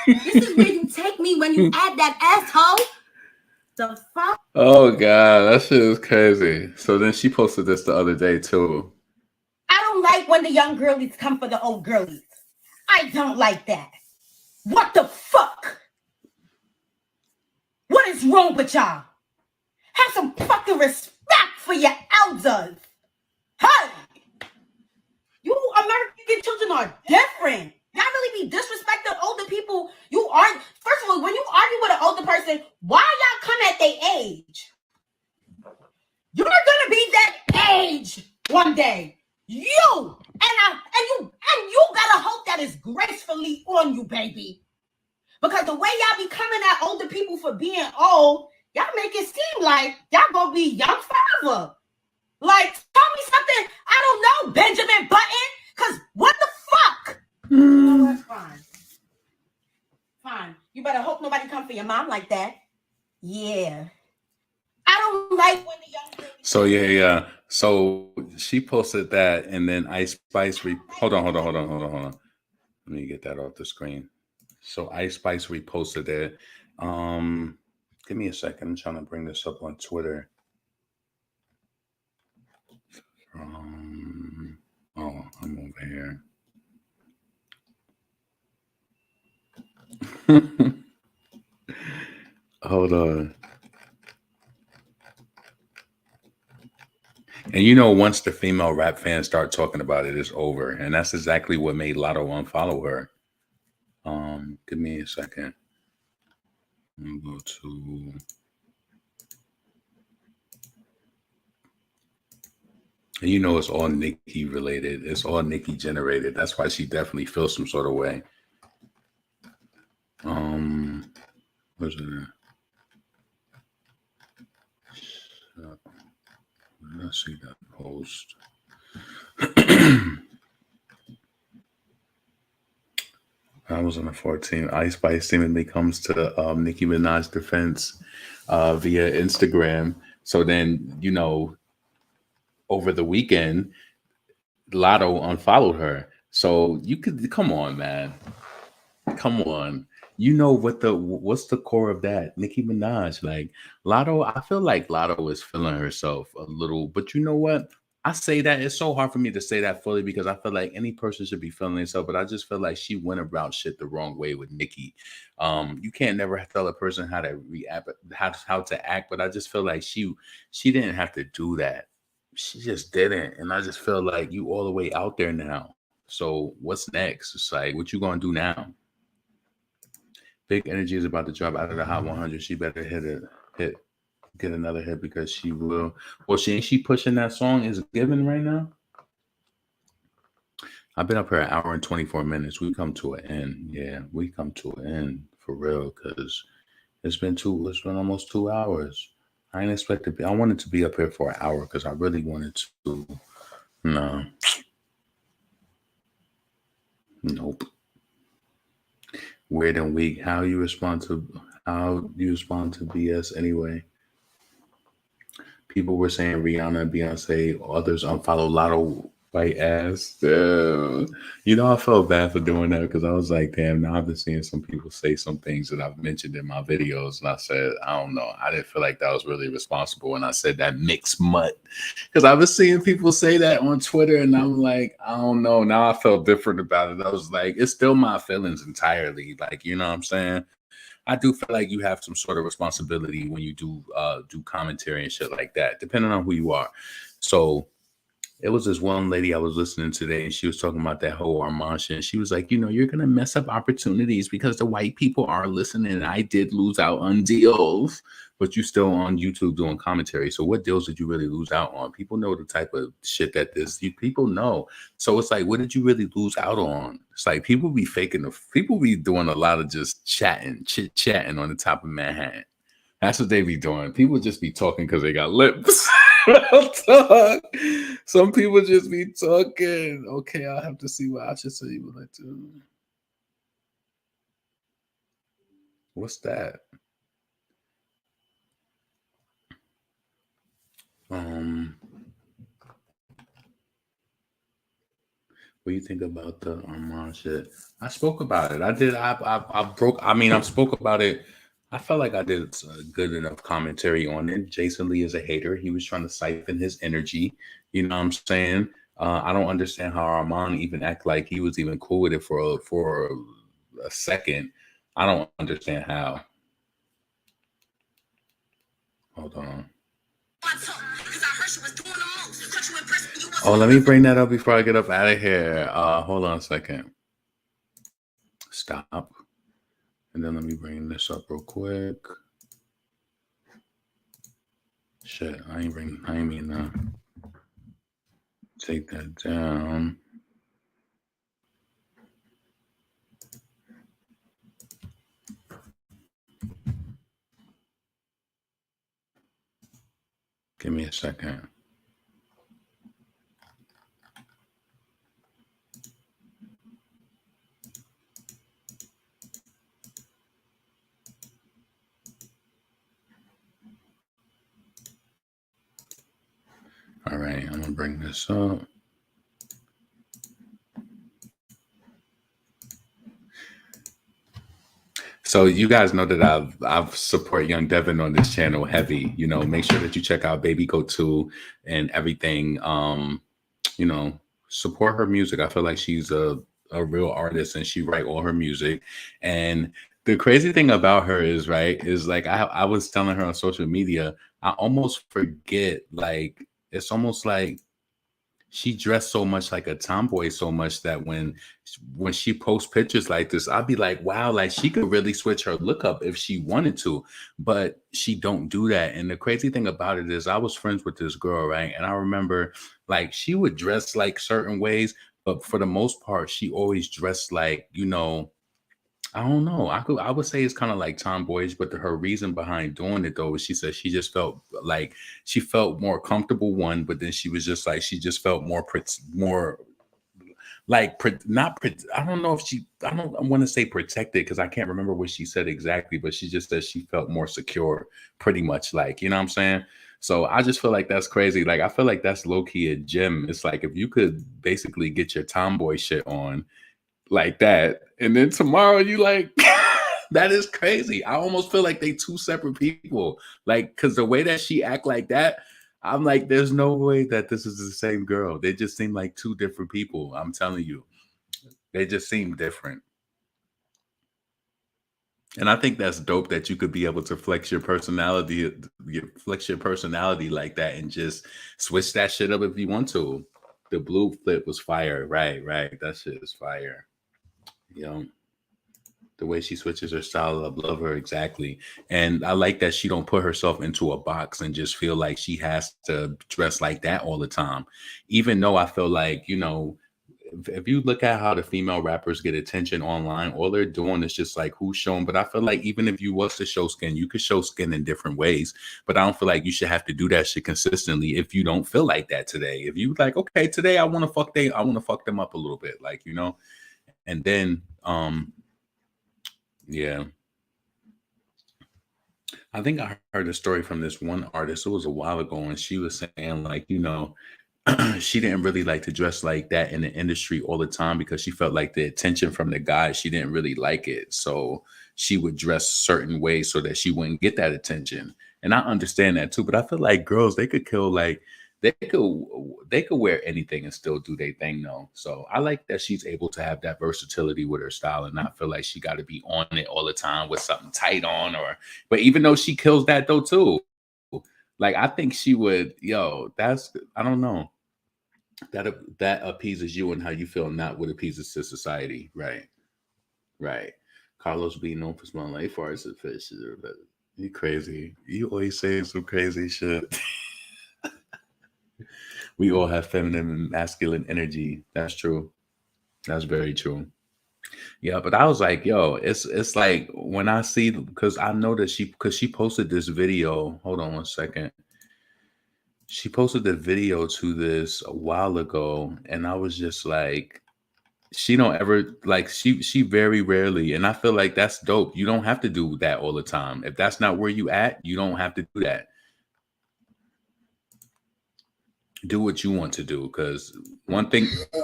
This is where you take me when you add that asshole. The fuck? Oh, God. That shit is crazy. So then she posted this the other day, too. I don't like when the young girlies come for the old girlies. I don't like that. What the fuck? What is wrong with y'all? Have some fucking respect for your elders. Hey! You American children are different. Y'all really be disrespecting older people. You are, first of all, when you argue with an older person, why y'all come at their age? You're gonna be that age one day. You you gotta hope that is gracefully on you, baby. Because the way y'all be coming at older people for being old, y'all make it seem like y'all gonna be young forever. Like, tell me something, I don't know, Benjamin Button, because what the fuck? You know what? Fine. You better hope nobody come for your mom like that. Yeah. I don't like when the young girl... So, yeah. So she posted that, and then Ice Spice... Hold on. Let me get that off the screen. So Ice Spice reposted it. Give me a second. I'm trying to bring this up on Twitter. I'm over here. Hold on. And you know, once the female rap fans start talking about it, it's over. And that's exactly what made Lotto unfollow her. Give me a second. I'll go to... And you know, it's all Nicki related. It's all Nicki generated. That's why she definitely feels some sort of way. Where's it? Let's see that post. I was on the 14th. Ice Spice seemingly comes to Nicki Minaj's defense via Instagram. So then, you know, over the weekend, Lotto unfollowed her. So you could, come on, man. Come on. You know what's the core of that? Nicki Minaj. Like Lotto, I feel like Lotto is feeling herself a little, but you know what? I say that it's so hard for me to say that fully because I feel like any person should be feeling themselves, but I just feel like she went about shit the wrong way with Nicki. You can't never tell a person how to react, how to act, but I just feel like she didn't have to do that. She just didn't, and I just feel like you all the way out there now. So what's next? It's like, what you gonna do now? Big Energy is about to drop out of the Hot 100. She better get another hit because she will. Well, she pushing that song is given right now. I've been up here an hour and 24 minutes. We come to an end. Yeah, we come to an end for real because it's been almost 2 hours. I didn't expect to be. I wanted to be up here for an hour because I really wanted to. No. Nope. Weird and weak. How you respond to BS anyway? People were saying Rihanna, Beyonce, others unfollow Lotto white ass. You know, I felt bad for doing that because I was like, damn, now I've been seeing some people say some things that I've mentioned in my videos. And I said, I don't know. I didn't feel like that was really responsible. And I said that mixed mutt because I was seeing people say that on Twitter. And I'm like, I don't know. Now I felt different about it. I was like, it's still my feelings entirely. Like, you know what I'm saying? I do feel like you have some sort of responsibility when you do commentary and shit like that, depending on who you are. So it was this one lady I was listening to today, and she was talking about that whole Armon shit. And she was like, you know, you're going to mess up opportunities because the white people are listening. And I did lose out on deals, but you still on YouTube doing commentary. So what deals did you really lose out on? People know the type of shit that people know. So it's like, what did you really lose out on? It's like people be people be doing a lot of just chit-chatting on the top of Manhattan. That's what they be doing. People just be talking because they got lips. Talk. Some people just be talking. Okay, I'll have to see what I should say. What I do. What's that? What do you think about the Armon shit? I spoke about it. I did. I spoke about it. I felt like I did a good enough commentary on it. Jason Lee is a hater. He was trying to siphon his energy. You know what I'm saying? I don't understand how Armon even act like he was even cool with it for a second. I don't understand how. Hold on. Oh, let me bring that up before I get up out of here. Hold on a second. Stop. And then let me bring this up real quick. Shit, I ain't mean that. Take that down. Give me a second. All right, I'm gonna bring this up. So you guys know that I've support Young Devin on this channel heavy. You know, make sure that you check out Baby Go 2 and everything. You know, support her music. I feel like she's a real artist and she write all her music. And the crazy thing about her is like I was telling her on social media, I almost forget, like it's almost like she dressed so much like a tomboy so much that when she posts pictures like this, I'll be like, wow, like she could really switch her look up if she wanted to, but she don't do that. And the crazy thing about it is I was friends with this girl, right? And I remember like she would dress like certain ways, but for the most part, she always dressed like, you know, I don't know. I would say it's kind of like tomboyish, but her reason behind doing it though is she said she just felt like she felt more comfortable one, but then she was just like she just felt more like I don't know if I don't want to say protected because I can't remember what she said exactly, but she just said she felt more secure, pretty much, like, you know what I'm saying? So I just feel like that's crazy. Like I feel like that's low key a gem. It's like if you could basically get your tomboy shit on, like that, and then tomorrow you like that is crazy. I almost feel like they two separate people, like because the way that she act like that, I'm like, there's no way that this is the same girl. They just seem like two different people. I'm telling you, they just seem different. And I think that's dope that you could be able to flex your personality, like that, and just switch that shit up if you want to. The blue flip was fire, right? That shit is fire. You know, the way she switches her style up, love her exactly. And I like that she don't put herself into a box and just feel like she has to dress like that all the time. Even though I feel like, you know, if you look at how the female rappers get attention online, all they're doing is just like who's shown. But I feel like even if you was to show skin, you could show skin in different ways. But I don't feel like you should have to do that shit consistently if you don't feel like that today. If you like, okay, today I want to fuck them up a little bit, like, you know. And then yeah. I think I heard a story from this one artist. It was a while ago, and she was saying, like, you know, she didn't really like to dress like that in the industry all the time because she felt like the attention from the guys, she didn't really like it. So she would dress certain ways so that she wouldn't get that attention. And I understand that too, but I feel like girls, they could kill, like, they could wear anything and still do their thing though. So I like that she's able to have that versatility with her style and not feel like she got to be on it all the time with something tight on, or, but even though she kills that though too, like, I think she would, that's, I don't know. That appeases you and how you feel, not what appeases to society. Right. Carlos being known for smelling like farts and fish. You crazy. You always saying some crazy shit. We all have feminine and masculine energy. That's true. That's very true. Yeah, but I was like, yo, it's like when I see, because I know that she posted this video. Hold on one second. She posted the video to this a while ago, and I was just like, she don't ever, like, she very rarely, and I feel like that's dope. You don't have to do that all the time. If that's not where you at, you don't have to do that. Do what you want to do, because one thing. They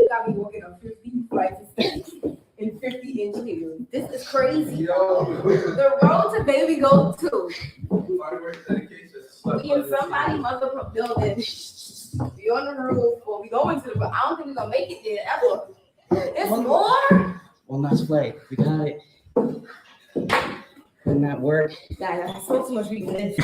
got me walking up 50 flights of steps in 50-inch heels. This is crazy. The road to baby goes to. We in somebody mother building. We on the roof, or we going to the. I don't think we're gonna make it there ever. It's more. One last flight. We got it. Didn't that work? I spoke too much weakness.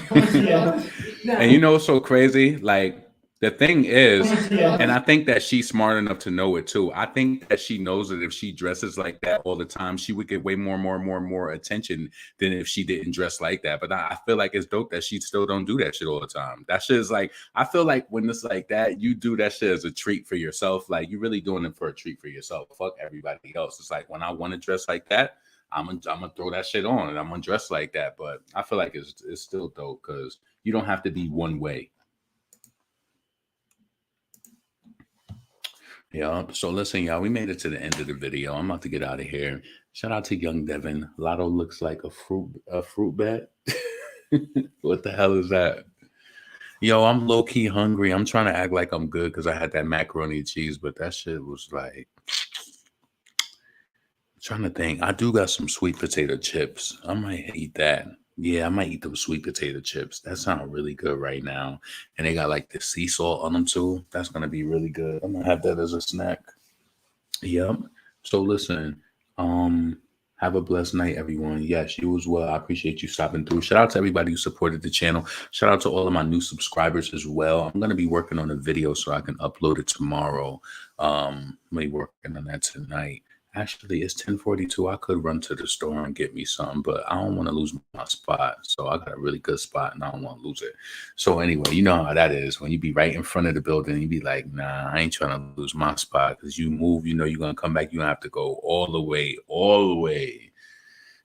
And you know what's so crazy? Like, the thing is, and I think that she's smart enough to know it too. I think that she knows that if she dresses like that all the time, she would get way more attention than if she didn't dress like that. But I feel like it's dope that she still don't do that shit all the time. That shit is like, I feel like when it's like that, you do that shit as a treat for yourself. Like, you're really doing it for a treat for yourself. Fuck everybody else. It's like, when I want to dress like that, I'm gonna throw that shit on and I'm gonna dress like that. But I feel like it's still dope because you don't have to be one way. Yeah, so listen, y'all, we made it to the end of the video. I'm about to get out of here. Shout out to Young Devin. Lotto looks like a fruit bat. What the hell is that? Yo, I'm low-key hungry. I'm trying to act like I'm good because I had that macaroni and cheese, but that shit was like, I'm trying to think. I do got some sweet potato chips. I might eat that. Yeah, I might eat those sweet potato chips. That sounds really good right now. And they got like the sea salt on them too. That's going to be really good. I'm going to have that as a snack. Yep. So listen, have a blessed night, everyone. Yes, you as well. I appreciate you stopping through. Shout out to everybody who supported the channel. Shout out to all of my new subscribers as well. I'm going to be working on a video so I can upload it tomorrow. I'm going to be working on that tonight. Actually, it's 10:42. I could run to the store and get me some, but I don't want to lose my spot. So I got a really good spot and I don't want to lose it. So anyway, you know how that is. When you be right in front of the building, you be like, nah, I ain't trying to lose my spot, because you move, you know you're going to come back. You don't have to go all the way.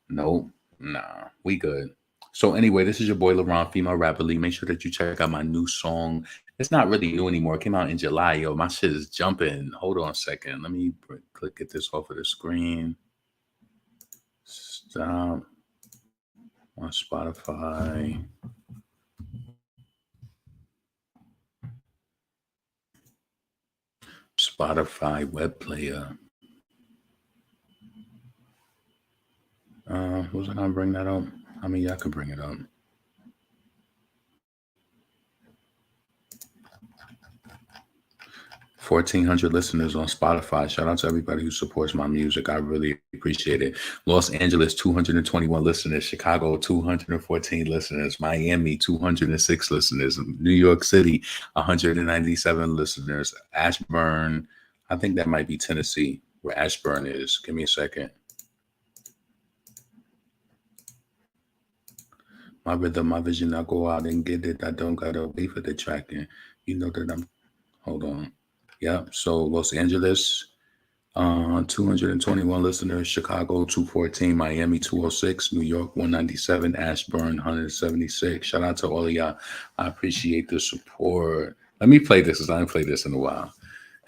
Nope. Nah, we good. So anyway, this is your boy, LaRon, female rapper Lee. Make sure that you check out my new song. It's not really new anymore. It came out in July, yo. My shit is jumping. Hold on a second. Let me get this off of the screen. Stop. On Spotify. Spotify web player. Was I gonna bring that up? I mean, y'all can bring it up. $1,400 listeners on Spotify. Shout out to everybody who supports my music. I really appreciate it. Los Angeles, 221 listeners. Chicago, 214 listeners. Miami, 206 listeners. New York City, 197 listeners. Ashburn, I think that might be Tennessee, where Ashburn is. Give me a second. My rhythm, my vision, I go out and get it. I don't gotta wait for the tracking. You know that I'm, hold on. Yeah, so Los Angeles, 221 listeners. Chicago, 214. Miami, 206. New York, 197. Ashburn, 176. Shout out to all of y'all. I appreciate the support. Let me play this because I haven't played this in a while.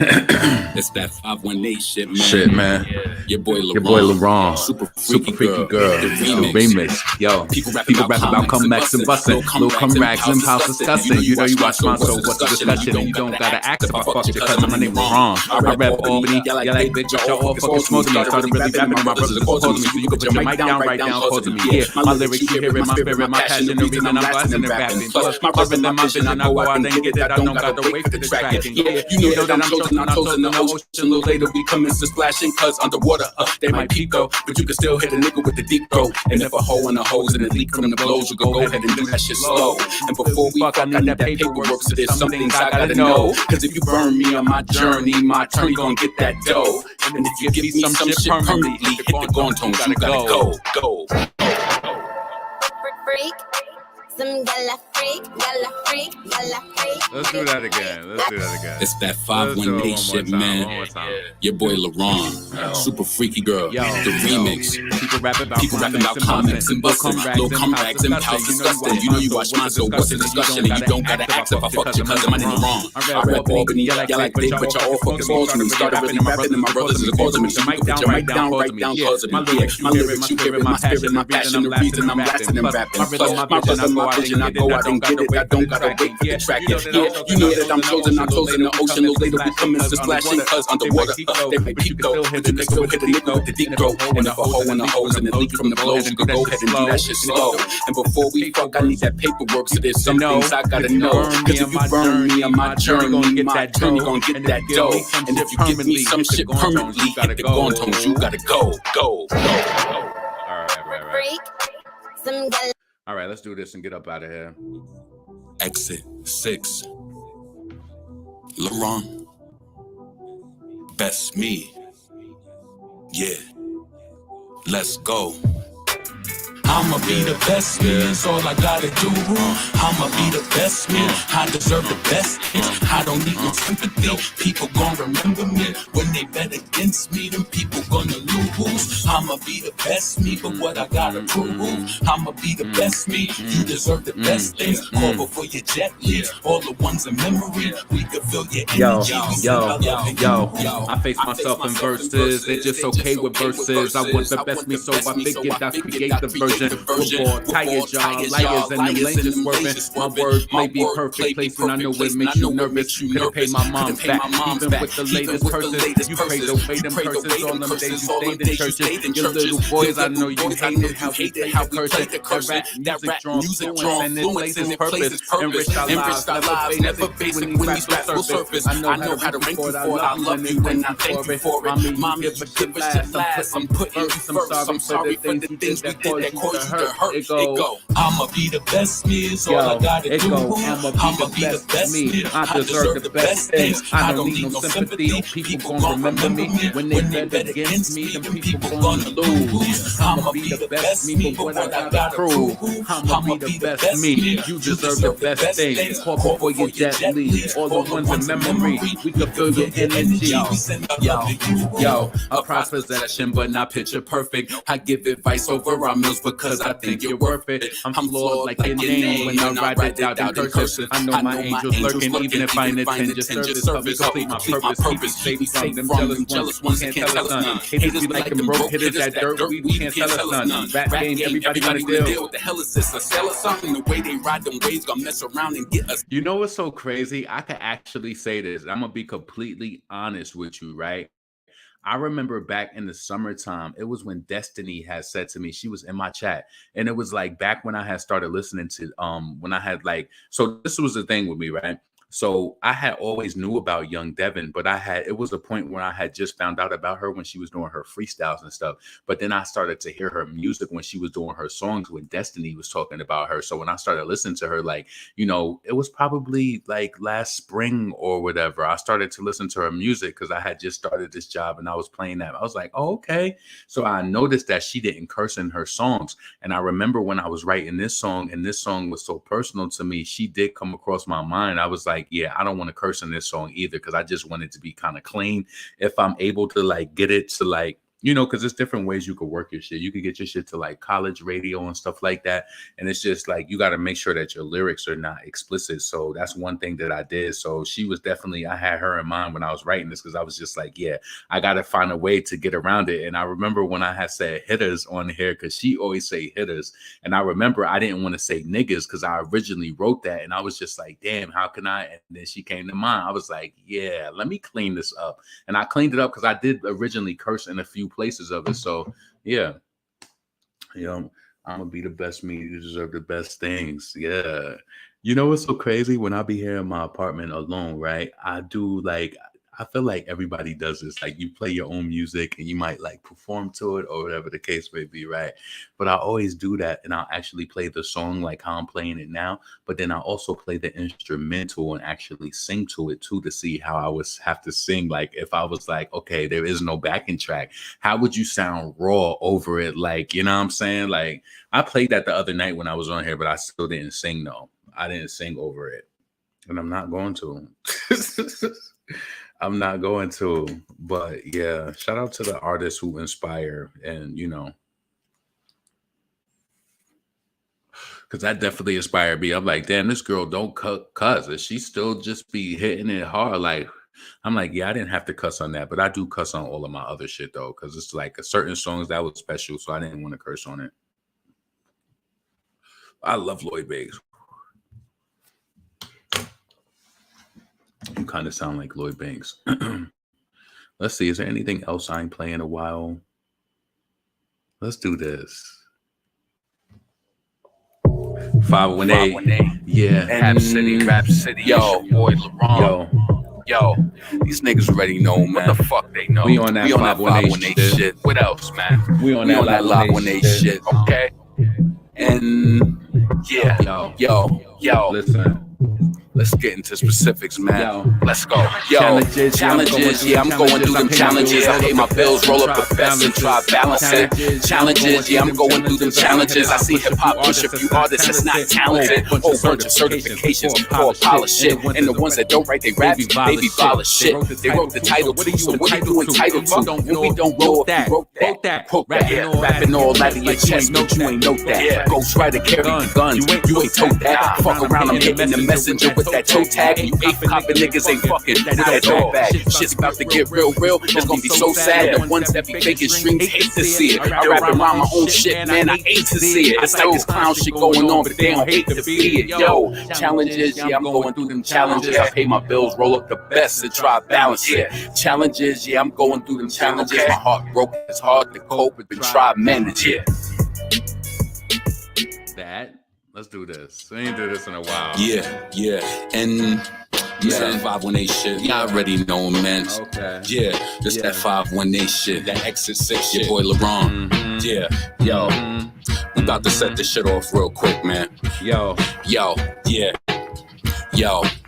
It's that 518 shit, man. Shit, man. Your boy LaRon. Super freaky girl. The remix. Yo, people rap about comebacks and busting. Little comebacks and house discussing. You know you watch my show. What's the discussion? And you don't gotta ask if I fucked your cousin. My name LaRon. I rap Albany. Y'all like bitch. Y'all all fucking smoking me. I started really rapping on my brothers opposing me. So you can put your mic down, right down, opposing me. Yeah, my lyrics, you hear it, my spirit, my passion, the reason I'm blasting and rapping. Plus, my rhythm, my vision, I go out and get it. I don't gotta wait for the tracking. Yeah, you know that I'm chosen the ocean. A little later we come into splashing, cause underwater they might peep though, but you can still hit a nigga with the deep throw. And if a hole in the hose and a leak from the blows, you go ahead and do that shit slow. And before we fuck, I need that paperwork, so there's some things I gotta know. Cause if you burn me on my journey, my turn, you gon' get that dough. And if you give me some shit permanently, hit the gone tone, you gotta go. Freak. Some gala freak. Let's do that again. It's that 518 shit, man. Your boy LaRon. Super freaky girl. The remix. People rapping about comics and busting. Little comebacks and house disgusting. You know you watch mine, so what's the discussion? And you don't gotta ask if I fucked your cousin. My name LaRon. I rap Albany. Y'all like dick, but y'all all fucking balls when we started really rapping. And my brothers is causing me. So put your mic down, right down, causing me. My lyrics, you hear it, my spirit, my passion, the reason I'm blasting and rapping. My rhythm, my vision, I go out and get it. I don't gotta wait for the tracking. Yeah, you know that I'm chosen, not chosen. The ocean, those later we come into splashing, cause underwater they might peep though, but you can still hit a nigga with the deep throw. And if a hole in the hose and a leak from the blows, you can go ahead and do that shit slow. And before we fuck, I need that paperwork, so there's some things I gotta know. Cause if you burn me on my journey, my turn, you gon' get that dough. And if you give me some shit permanently, hit the gone tones, you gotta go. All right, let's do this and get up out of here. Exit 6. LaRon. Best me. Yeah. Let's go. I'ma be the best me, it's all I gotta do. I'ma be the best me, I deserve the best. I don't need no sympathy, people gon' remember me. When they bet against me, them people gonna lose. I'ma be the best me, but what I gotta prove. I'ma be the best me, you deserve the best things. Call before your jet leaves, all the ones in memory. We can feel your energy. Yo, I face myself in verses, it's just okay with verses. I want the best me, so I figured I'd create the version. Football, tired y'all, liars and them lanes just swerving. My words may be perfect place when I know it makes you nervous. Could've paid my mom back, even with the latest curses. You prayed away them curses on them days you stayed in churches. Your little boys, I know you hated how we played the curses. That rap music drawn fluence and it plays its purpose. Enriched our lives, never basic when these raps will surface. I know how to rank you for it, I love you and I thank you for it. Mommy, give a shit last, I'm putting you first. I'm sorry for the things we did that caused you to hurt. It go. I'ma be the best me, is all I gotta do. I'ma be the best me, I deserve the best things. I don't need no sympathy, people gon' remember me. When they bet against me, them people gonna lose. I'ma be the best me, but what I gotta prove. I'ma be the best me, you deserve the best things. Call before your jet leaves, all the ones in memory. We can feel your energy. Yo, a prized possession, but not picture perfect. I give advice over our meals because I think you're worth it. I'm flawed like your name when I write it out in cursive. I know my angels lurking, even if I intend your service. Help me complete my purpose. Keep me safe from them jealous ones that can't tell us none. Haters be like them broke hitters that dirt we can't tell us none. Rap game, everybody wanna deal. What the hell is this? A sell or something? The way they ride them waves gonna mess around and get us. You know what's so crazy? I could actually say this. I'm gonna be completely honest with you, right? I remember back in the summertime, it was when Destiny had said to me, she was in my chat, and it was like back when I had started listening to when I had like, so this was the thing with me, right? So I had always knew about Young Devin, but it was a point where I had just found out about her when she was doing her freestyles and stuff. But then I started to hear her music when she was doing her songs when Destiny was talking about her. So when I started listening to her, like, you know, it was probably like last spring or whatever, I started to listen to her music because I had just started this job and I was playing that. I was like, oh, okay. So I noticed that she didn't curse in her songs. And I remember when I was writing this song and this song was so personal to me, she did come across my mind. I was like, yeah, I don't want to curse in this song either because I just want it to be kind of clean. If I'm able to like get it to like, you know, because there's different ways you could work your shit. You could get your shit to like college radio and stuff like that. And it's just like, you got to make sure that your lyrics are not explicit. So that's one thing that I did. So she was definitely, I had her in mind when I was writing this because I was just like, yeah, I got to find a way to get around it. And I remember when I had said hitters on here because she always say hitters. And I remember I didn't want to say niggas because I originally wrote that. And I was just like, damn, how can I? And then she came to mind. I was like, yeah, let me clean this up. And I cleaned it up because I did originally curse in a few places of it. So yeah, you know, I'm gonna be the best me. You deserve the best things. Yeah. You know what's so crazy? When I be here in my apartment alone, right? I do like, I feel like everybody does this. Like you play your own music and you might like perform to it or whatever the case may be, right? But I always do that and I'll actually play the song like how I'm playing it now. But then I also play the instrumental and actually sing to it too to see how I would have to sing. Like if I was like, okay, there is no backing track, how would you sound raw over it? Like, you know what I'm saying? Like I played that the other night when I was on here, but I still didn't sing though. I didn't sing over it. And I'm not going to. I'm not going to, but yeah, shout out to the artists who inspire and, you know, because that definitely inspired me. I'm like, damn, this girl don't cuss. And she still just be hitting it hard. Like, I'm like, yeah, I didn't have to cuss on that, but I do cuss on all of my other shit though, because it's like a certain songs that was special, so I didn't want to curse on it. I love Lloyd Banks. You kind of sound like Lloyd Banks. Let's see. Is there anything else I ain't playing in a while? Let's do this. 518. Yeah. Rap City. Yo, boy, LaRon. Yo, these niggas already know, man. What the fuck they know? We on that 518 shit. What else, man? We on that 518 shit. Okay. And yeah. Yo. Listen. Let's get into specifics, man. Yo. Let's go. Yo, challenges. Yeah, I'm going through them challenges. I pay my bills, roll up the best and try balance it. Challenges. Yeah, I'm going through them challenges. I see hip hop push a few artists that's not talented. Whole bunch of certifications, poor polished shit. And the ones that don't write they rap, baby ballers shit. They wrote the title too, so what are you entitled to? And we don't know if you wrote that. Quote that. Yeah, rapping all out of your chest, but you ain't know that. Ghostwriter carry the guns, you ain't told that. Fuck around, I'm hitting the messenger with that toe tag. You ain't copping niggas ain't fucking with that dog bag. Shit's about to get real. It's gonna be so sad. The ones that be faking streams hate to see it. I rap around my own shit, man. I hate to see it. It's like this clown shit going on, but they don't hate to see it. Yo, challenges, yeah, I'm going through them challenges. I pay my bills, roll up the best and try balance it. Challenges, yeah, I'm going through them challenges. My heart broke, it's hard to cope with, but try manage it. That. Let's do this. We ain't do this in a while. Yeah. And that 518 shit. Y'all already know, man. Okay. Yeah, this that 518 shit. That Exit 6 shit. Boy, LaRon. Mm-hmm. Yeah. Yo. Mm-hmm. We about to set this shit off real quick, man. Yo. Yeah.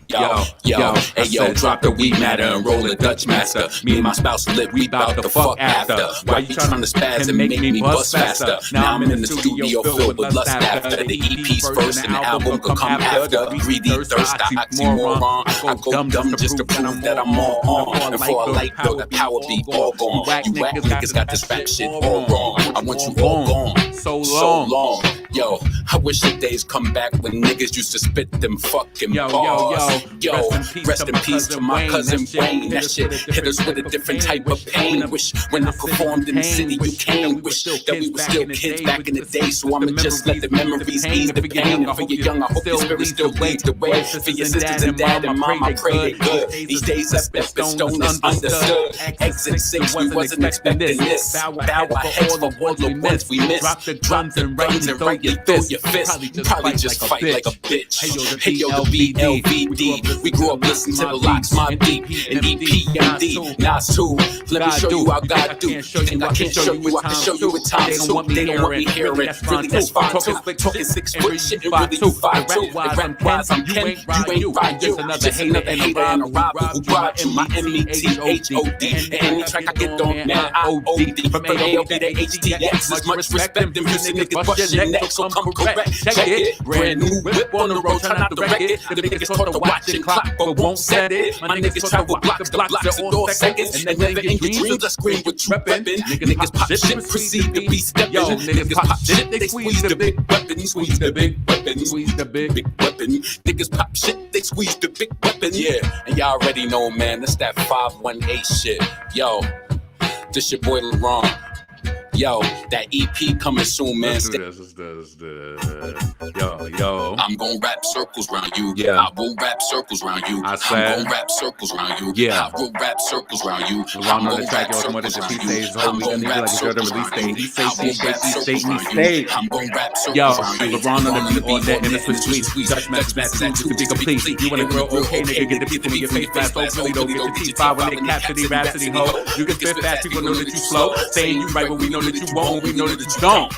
Yo, hey yo, drop the weed matter and roll the Dutch master. Me and my spouse lit, we bout to fuck after. Why you trying to spaz and make me bust faster? Now I'm in the studio filled with lust after. The EP's first and the album could come after. Greedy thirst, oxymoron. I go dumb just to prove that I'm all on. And for a light though, the power be all gone. You whack niggas got this rap shit all wrong. I want you all gone. So long. Yo, I wish the days come back when niggas used to spit them fucking bars. Yo, rest in peace to my cousin Wayne. That shit hit us with a different type of pain. Wish when I performed in the city you came. Wish that we were still kids back in the day. So I'ma just let the memories ease the pain. For your young, I hope your spirit still leads the way. For your sisters and dad and mom, I pray they good. These days I spent the stone is understood. Exit 6, we wasn't expecting this. Bow our heads for all the ones we missed. Drop the guns and throw your fist. Probably just fight like a bitch. Hey yo, the BLVD. We grew up listening to the Locks, my beat, and EPMD. Nas too. Let me show you how God do. Think I can't show you, I can show you with time too. They don't want me hearing. Really, that's fine too. Talking 6 foot shit and really do 5'2". And rap-wise, I'm Ken. You ain't right, you. Just another hater and a robber who brought you my METHOD. And any track I get on, man, I OD. From AOD to HTX, as much respect them music niggas bust your neck, so come correct. Check it. Brand new whip on the road, try not to wreck it. The niggas taught to watch and clock, but won't set it. My niggas travel blocks to blocks and door seconds. And never in your dreams I scream with you weapon. Niggas pop shit, proceed to be stepping. Niggas pop shit, they squeeze the big weapon. Squeeze the big weapon. Squeeze the big weapon. Niggas pop shit, they squeeze the big weapon. Yeah, and y'all already know, man, that's that 518 shit. Yo, this your boy LaRon. Yo, that EP coming soon, man. Let's do. Yo. I'm gonna wrap circles around you. Yeah. I will wrap circles around you. I I'm said. gonna wrap circles around you. Yeah. I will wrap circles around you. LaRon on the track, yo, more than just he says, hold me, like a girl to release date. He say. I'm gonna wrap circles Yo, around you. LaRon on the beat all day, and it's with sweet. Dutch match, to be complete. You want a girl, okay, nigga, get the people in your face fast. Hopefully, don't get the T5 when they capture the Rhapsody hoe. You can spit fast, people know that you slow. Saying you right, but we know that you won't, we know that you don't.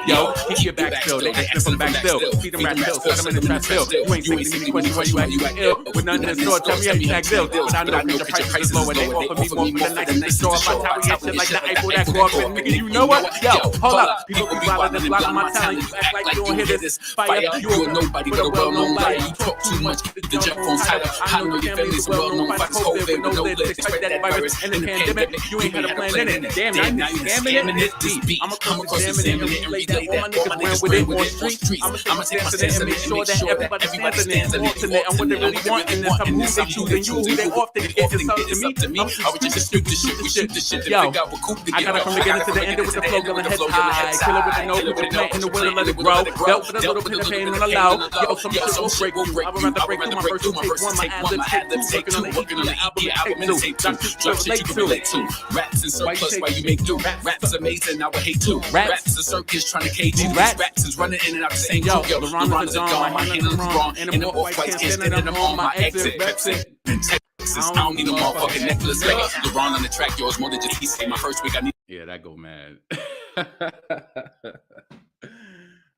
Yo, keep your back still. They asking from back still. Feed them rap still. Set them in the trap still. You ain't thinking any question where you act ill. With nothing in the store, tell me how you act ill. I know the price is low and they offer me more for the night in the store. My time we get shit like the Eiffel that go up and nigga, you know what? Yo, hold up. People be wildin' and blocking my talent. You act like you don't hear this fire. You a nobody but a well-known liar. You talk too much, get the jump on title. I know your family's well-known fighters. COVID with no lid. Expect that virus and the pandemic. You ain't had a plan in it. Damn, now you scamming it. I'ma come examine it and relay that all my niggas ran with it on streets. I'ma take my stance and make sure that everybody stands in it. Alternate and what they really want and then some who they choose and you who they often get. It's up to me. I would just shoot the shit. Yo, I gotta from the beginning to the end with the flow going head high. Kill it with the nose, with the plant in the winter, let it grow. Dealt with a little bit of pain and allow. Yo, some shit will break through. I would rather break through my verse and take one. My ad-libs take two. Working on the album and take two. Drop shit you can relate to. Raps and surplus while you make do. Raps amazing, I would hate too. Raps is a circus trying to cage you. Raps is running in and out the same yo, LaRon is gone, my hand is wrong. And the off-white can't stand it, I'm on my exit. I don't need a motherfucking necklace. Like LaRon on the track, yours more than just he say my first week I need. Yeah, that go mad.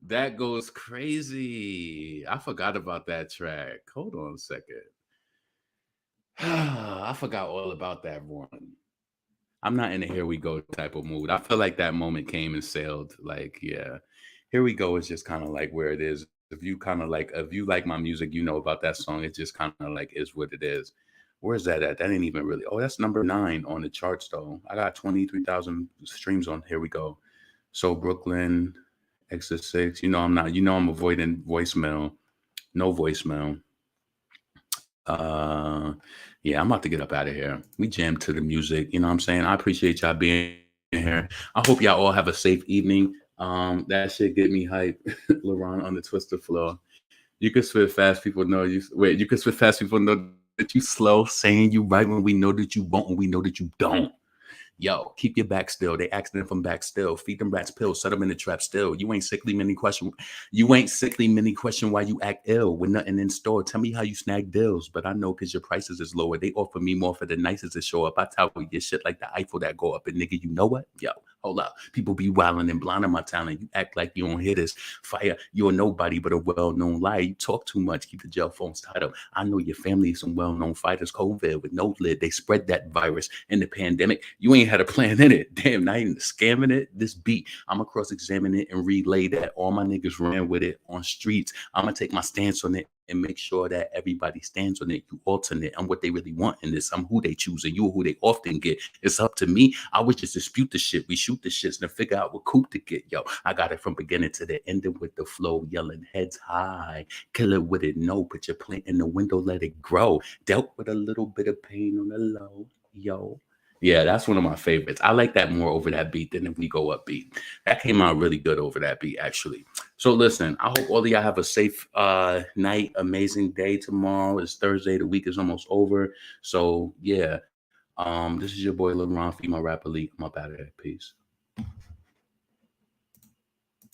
That goes crazy. I forgot about that track. Hold on a second. I forgot all about that one. I'm not in a here we go type of mood. I feel like that moment came and sailed. Like, yeah, here we go is just kind of like where it is. If you like my music, you know about that song. It just kind of like is what it is. Where's that at? That ain't even really. Oh, that's number 9 on the charts though. I got 23,000 streams on Here We Go. So Brooklyn, Exit 6. I'm avoiding voicemail. No voicemail. Yeah, I'm about to get up out of here. We jammed to the music. You know what I'm saying? I appreciate y'all being here. I hope y'all all have a safe evening. That shit get me hype. LaRon on the Twister floor. You can spit fast, people know you. Wait, you can spit fast, people know that you slow, saying you right when we know that you won't and we know that you don't. Yo, keep your back still. They asking them from back still. Feed them rats pills. Set them in the trap still. You ain't sickly many question why you act ill with nothing in store. Tell me how you snag deals. But I know because your prices is lower. They offer me more for the nicest to show up. I tell you, get shit like the Eiffel that go up. And nigga, you know what? Yo, hold up. People be wilding and blinding my talent. You act like you don't hear this fire. You're nobody but a well-known liar. You talk too much. Keep the jail phones tied up. I know your family is some well-known fighters. COVID with no lid. They spread that virus in the pandemic. You ain't had a plan in it. Damn, not even scamming it. This beat, I'm gonna cross-examine it and relay that all my niggas ran with it on streets. I'm gonna take my stance on it and make sure that everybody stands on it. You alternate. I'm what they really want in this. I'm who they choose, and you are who they often get. It's up to me. I would just dispute the shit. We shoot the shits and figure out what coup to get. Yo, I got it from beginning to the ending with the flow, yelling heads high. Kill it with it, no. Put your plant in the window, let it grow. Dealt with a little bit of pain on the low. Yo. Yeah, that's one of my favorites. I like that more over that beat than if we go upbeat. That came out really good over that beat, actually. So listen, I hope all of y'all have a safe night, amazing day tomorrow. It's Thursday. The week is almost over. So yeah, this is your boy Lil Ron, female rap elite. I'm up out of here. Peace.